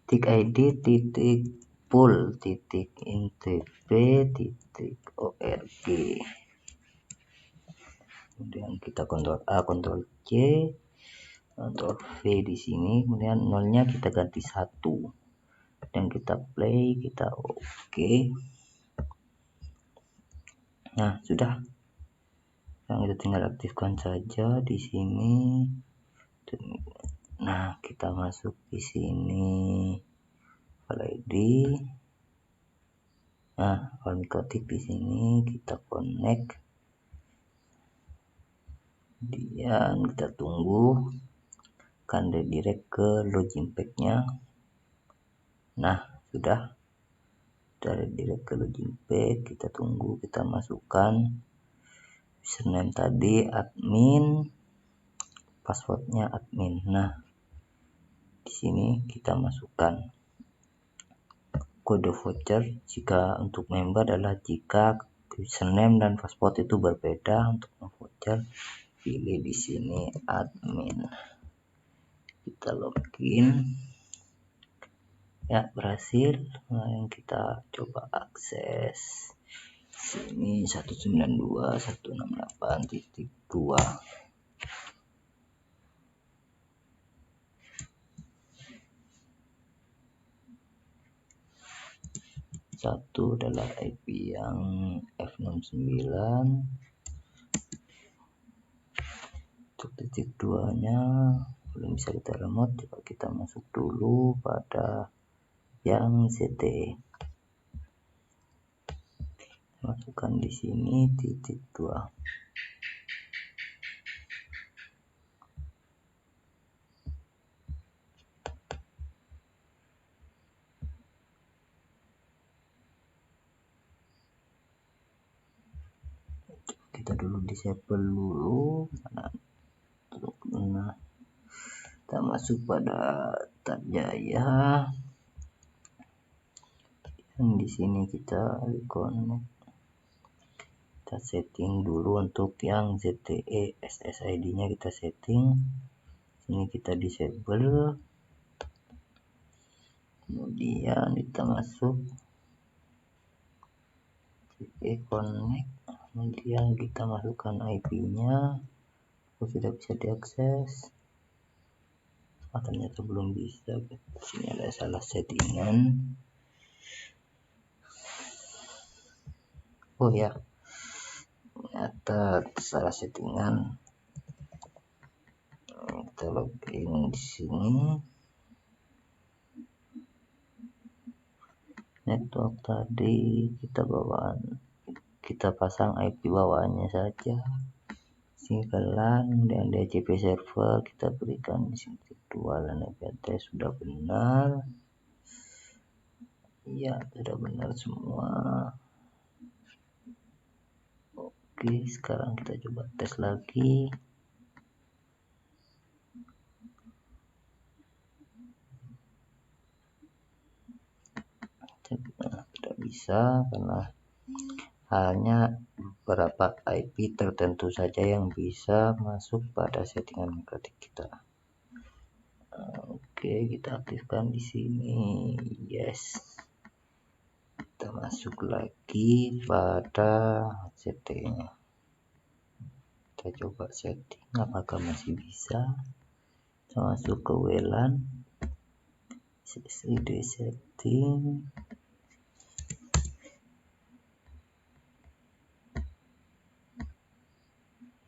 titik ID titik pool titik intp titik org. Kemudian kita Ctrl A, Ctrl C, Ctrl V di sini. Kemudian nolnya kita ganti 1 dan kita play, kita oke. Nah, sudah. Sekarang kita tinggal aktifkan saja di sini. Nah, kita masuk di sini file ID. Nah, file mikrotik di sini kita connect. Kemudian kita tunggu, akan redirect ke login pack-nya. Nah, sudah redirect ke login pack. Kita tunggu, kita masukkan username tadi admin, passwordnya admin. Nah, di sini kita masukkan kode voucher. Jika untuk member adalah jika username dan password itu berbeda. Untuk voucher pilih di sini admin, kita login ya, berhasil. Nah, yang kita coba akses sini 192.168.2. Satu adalah IP yang F69. Untuk titik 2 nya belum bisa kita remote, coba kita masuk dulu pada yang ZTE. Masukkan di sini titik 2. Kita dulu disable dulu. Nah, kita masuk pada tab Jaya. Yang di sini kita reconnect. Kita setting dulu untuk yang ZTE SSID-nya kita setting. Sini kita disable. Kemudian kita masuk ZTE connect. Kemudian kita masukkan IP-nya. Sudah bisa diakses. Ternyata belum bisa. Sini ada salah settingan. Oh ya, ternyata salah settingan. Kita login di sini. Network tadi kita pasang IP bawaannya saja. Singkalan dan DHCP server kita berikan di sini 2 dan IP address sudah benar. Ya, sudah benar semua. Oke, sekarang kita coba tes lagi. Tidak bisa karena hanya beberapa IP tertentu saja yang bisa masuk pada settingan MikroTik kita. Oke, kita aktifkan di sini. Yes. Kita masuk lagi pada settingnya. Kita coba setting apakah masih bisa. Kita masuk ke WLAN. SSID setting.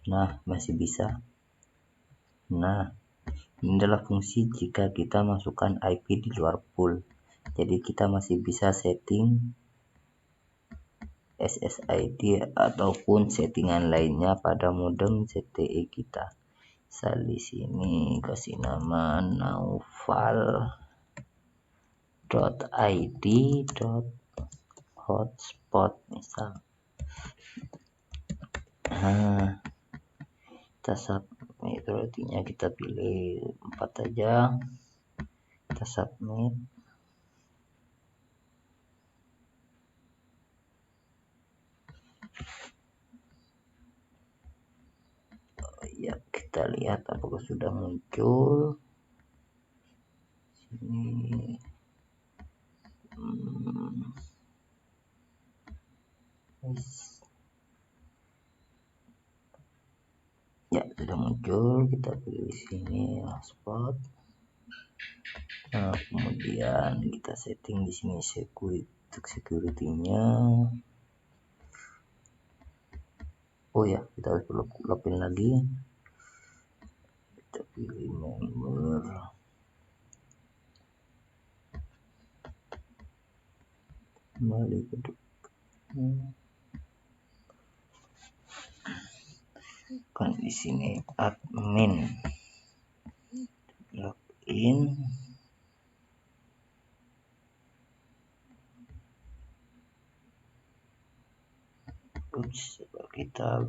Nah, masih bisa. Nah, ini adalah fungsi jika kita masukkan IP di luar pool. Jadi kita masih bisa setting SSID ataupun settingan lainnya pada modem ZTE kita. Misal di sini kasih nama naufal.id.hotspot misal. Nah, kita submit, routinya kita pilih 4 aja. Kita submit. Ya, kita lihat apakah sudah muncul. Sini. Ya, sudah muncul. Kita pilih sini hotspot. Nah, kemudian kita setting di sini security-nya. Oh ya, kita harus login lagi. Kita pilih member. Kembali ke kan di sini admin. Login. Coba kita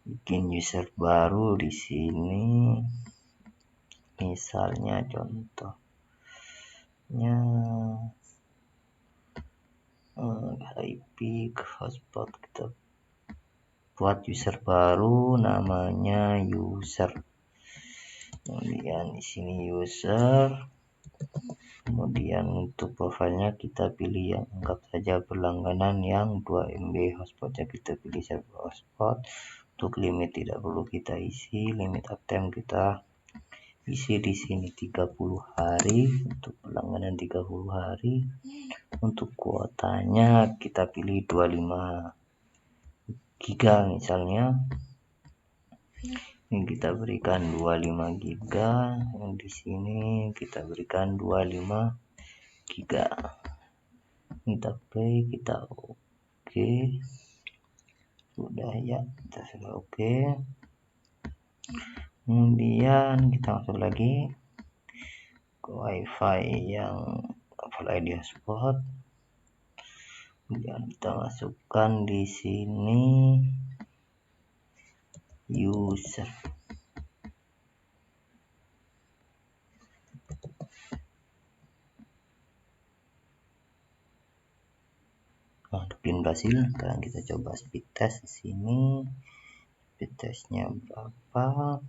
bikin user baru di sini. Misalnya contohnya IP klik hotspot, kita buat user baru namanya user. Kemudian di sini user. Kemudian untuk profilnya kita pilih yang anggap saja berlangganan yang 2 MB, hotspotnya kita pilih server hotspot. Untuk limit tidak perlu kita isi, limit uptime kita isi di sini 30 hari untuk berlangganan 30 hari. Untuk kuotanya kita pilih 25 giga misalnya. Ini kita berikan 25 giga, yang di sini kita berikan 25 giga. Kita play, kita oke. Sudah ya, kita sudah oke. Kemudian kita masuk lagi ke wifi yang full ID hotspot. Kemudian kita masukkan di sini user. Nah, login berhasil. Sekarang kita coba speed test di sini. Speed testnya berapa?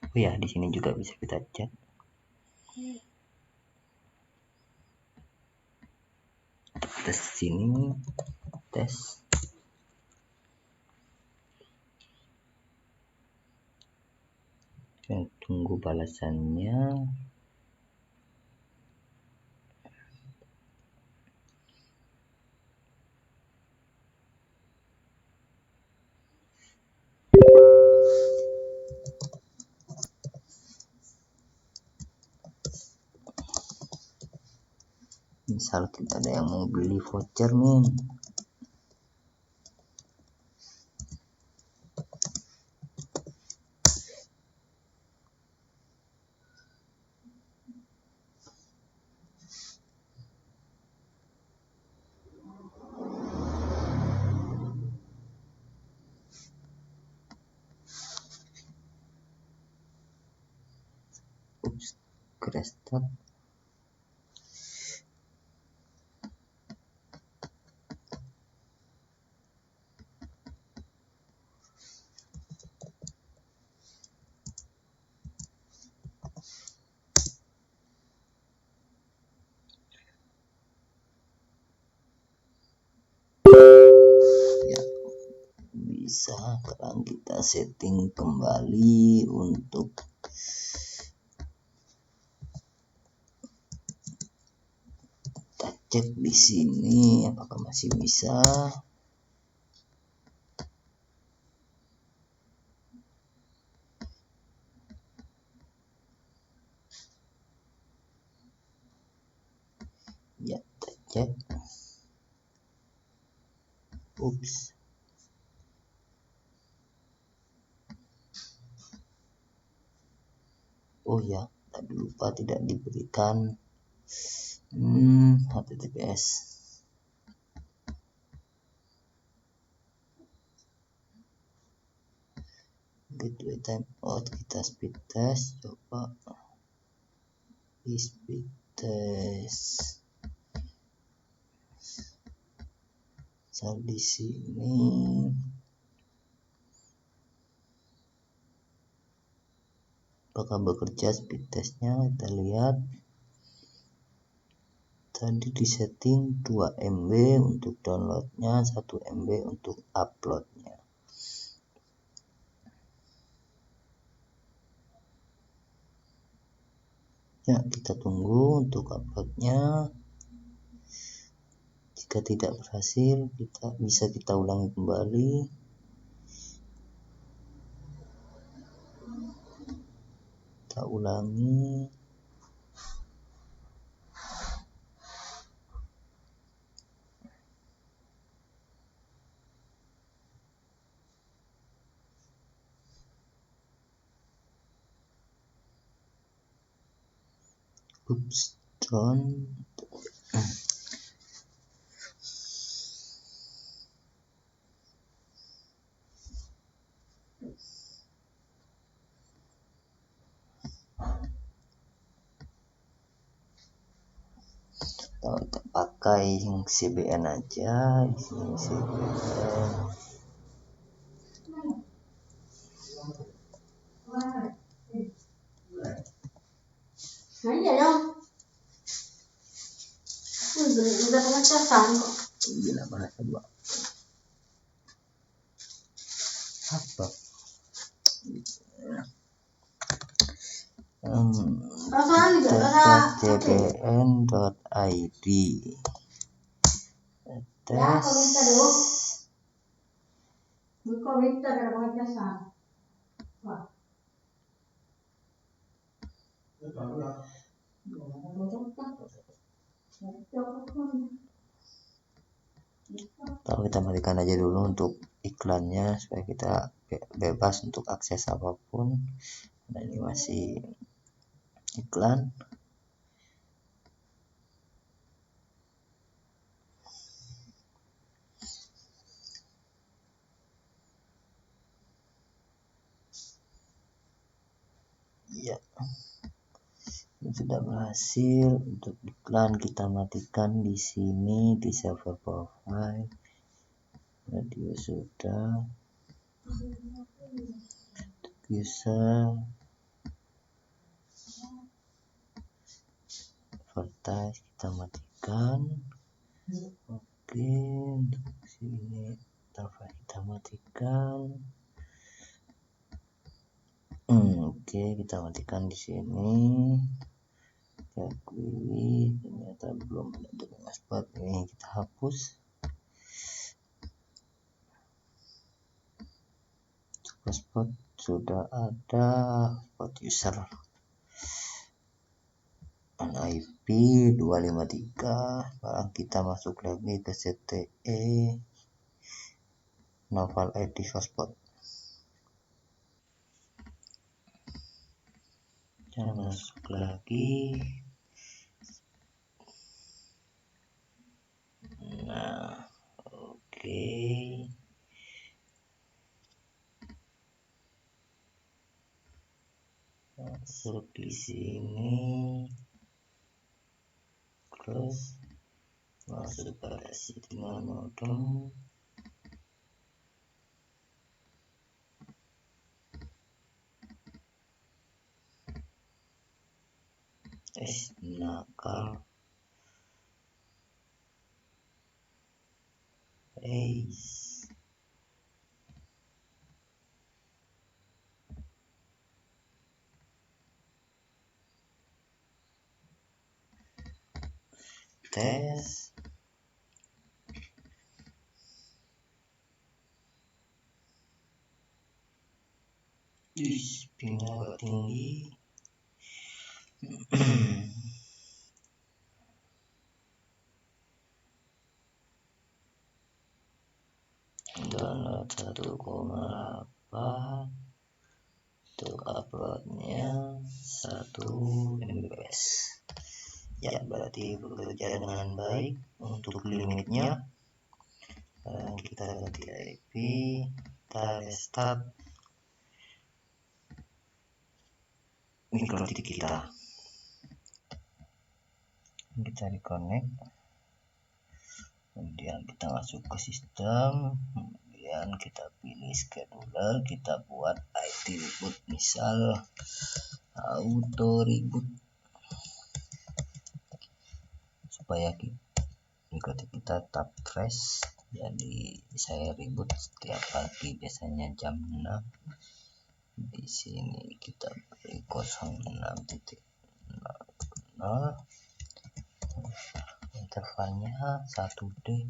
Oh ya, di sini juga bisa kita cek. Tes sini, tes. Tunggu balasannya. Misal kita ada yang mau beli voucher nih, crash start. Ya, bisa. Sekarang kita setting kembali untuk kita cek di sini apakah masih bisa. Ya, kita cek. Ups. Oh ya, tadi lupa tidak diberikan HTTPS. Gateway timeout, kita speed test, coba di speed test. Misal di sini apakah bekerja speed testnya, kita lihat tadi di setting 2 MB untuk downloadnya, 1 MB untuk uploadnya. Ya, kita tunggu untuk uploadnya. Jika tidak berhasil, kita ulangi kembali. Kita ulangi. Oops, drone. kita pakai yang CBN aja. Di sini CBN. Nah iya dong. Udah pengecasan kok. Gila bahasa dua. Apa? cbn.id tes atau kita matikan aja dulu untuk iklannya supaya kita bebas untuk akses apapun. Nah, ini masih iklan. Ya, ini sudah berhasil. Untuk iklan kita matikan di sini di server profile. Radio sudah. User advertise kita matikan. Oke, untuk sini kita matikan. Oke, kita matikan di sini. Ya, ternyata belum ada spot ini, kita hapus. Spot sudah ada, spot user IP 253. Sekarang kita masuk lagi ke CTE Novel ID hotspot. Cara masuk lagi. Nah, oke. Masuk di sini. Close. Masuk pada settingan modem. Nakal. Tes. Pingnya agak tinggi. Download 1,8. Untuk uploadnya 1 MB. Ya, berarti bekerja dengan baik. Untuk limitnya kita ganti IP, kita restart mikrotik kita reconnect, kemudian kita masuk ke sistem, kemudian kita pilih scheduler, kita buat IT reboot, misal auto reboot, supaya mikrotik kita tetap fresh. Jadi saya reboot setiap pagi, biasanya jam 6. Di sini kita beri 06.00, intervalnya 1D.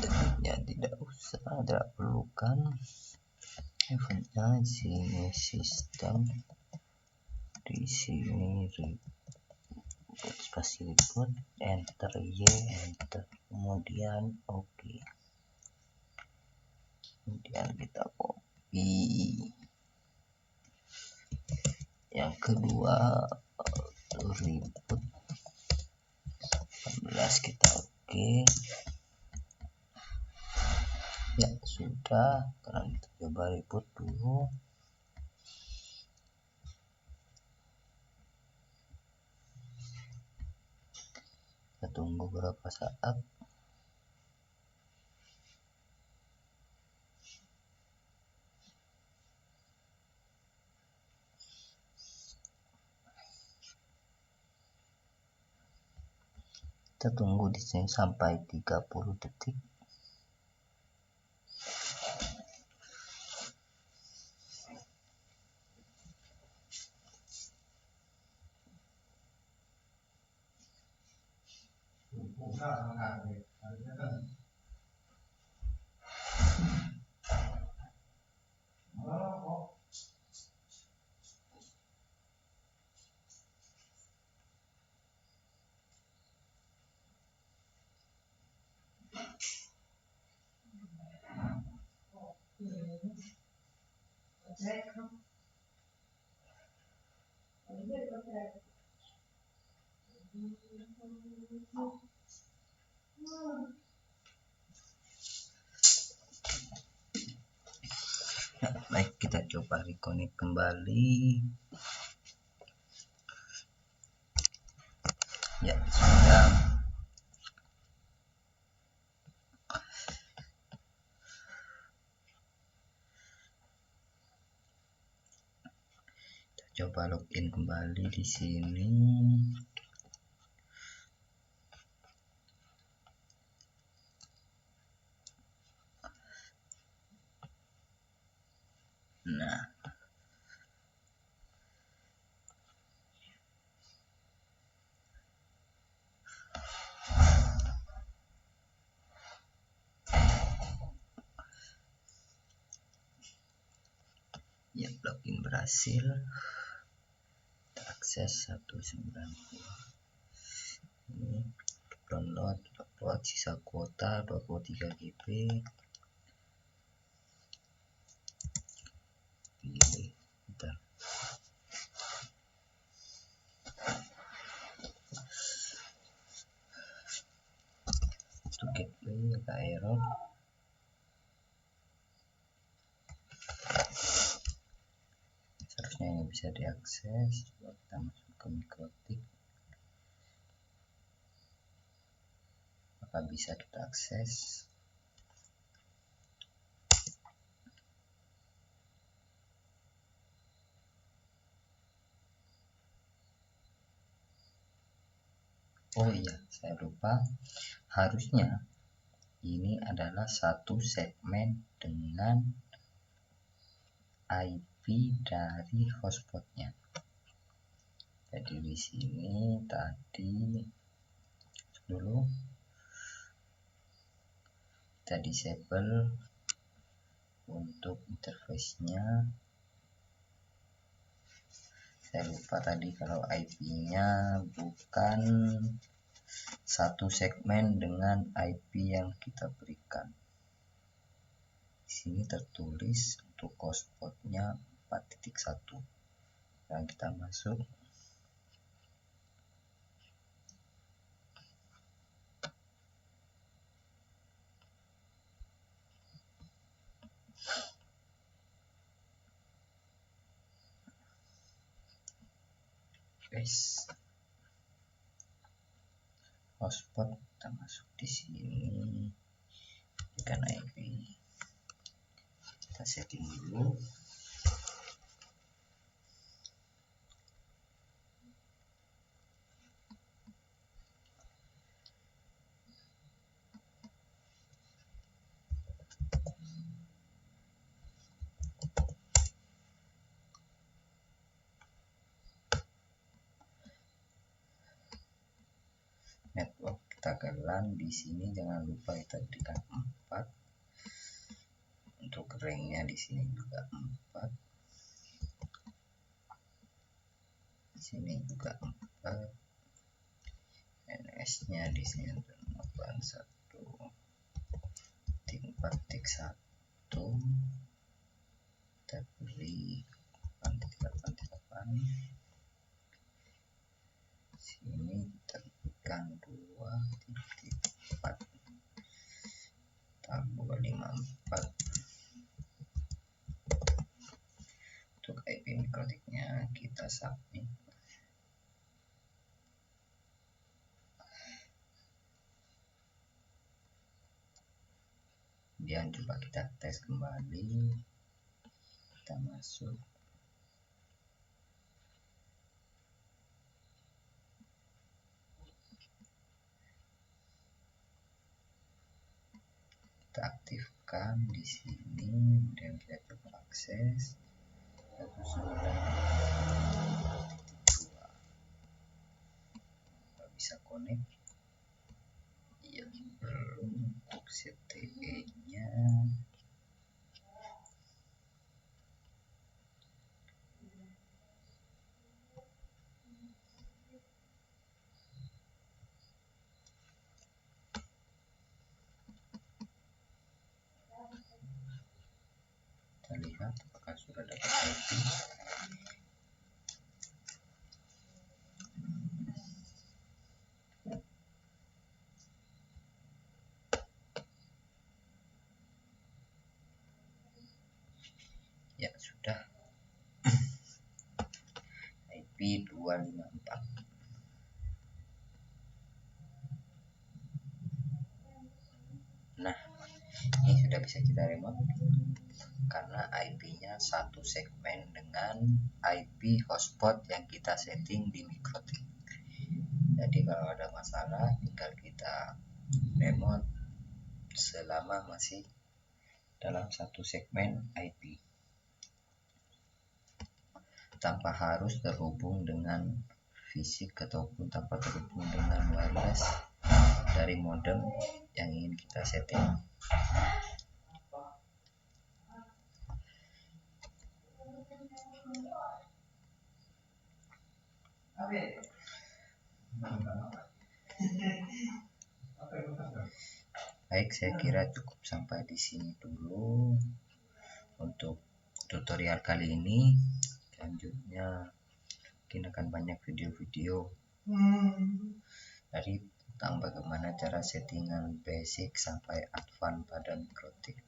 Detiknya tidak usah, tidak perlukan. Eventnya di sini sistem, di sini reboot, spasi reboot, enter Y, enter, kemudian oke. Kemudian kita copy. Yang kedua reboot 14, kita oke. Ya sudah, sekarang kita coba reboot dulu. Kita tunggu beberapa saat. Kita tunggu di sini sampai 30 detik. Baik, kita coba reconnect kembali. Ya, sudah. Kita coba login kembali di sini. Nah, ya, login berhasil. Kita akses 190. Ini download sisa kuota 23 GB. Pilih, bentar. Untuk gateway agak error. Seharusnya ini bisa diakses. Coba kita masuk ke Mikrotik. Maka bisa kita akses. Oh iya, saya lupa. Harusnya ini adalah satu segmen dengan IP dari hotspotnya. Jadi di sini tadi dulu kita disable untuk interface-nya. Saya lupa tadi kalau IP-nya bukan satu segmen dengan IP yang kita berikan. Di sini tertulis untuk hotspotnya 4.1. Dan kita masuk. Guys, hotspot kita masuk di sini, berikan IP, kita setting dulu. Network kita ke LAN. Di sini jangan lupa kita berikan 4. Untuk ringnya di sini juga 4. Di sini juga 4. NS-nya di sini 81.4.1. Kita beri 8.8. Sini kita berikan 2.4 tambah 54. Untuk IP mikrotiknya kita submit. dan coba kita tes kembali. Kita masuk, kita aktifkan di sini, kemudian kita coba akses 19.2. Nggak bisa connect ya, belum. Untuk CTE nya kita lihat apakah sudah dapat IP. Ya sudah, IP 254. Nah, ini sudah bisa kita remote karena IP-nya satu segmen dengan IP hotspot yang kita setting di Mikrotik. Jadi kalau ada masalah tinggal kita remote selama masih dalam satu segmen IP, tanpa harus terhubung dengan fisik ataupun tanpa terhubung dengan wireless dari modem yang ingin kita setting. Baik, saya kira cukup sampai di sini dulu untuk tutorial kali ini. Selanjutnya mungkin akan banyak video-video dari tentang bagaimana cara settingan basic sampai advance pada Mikrotik.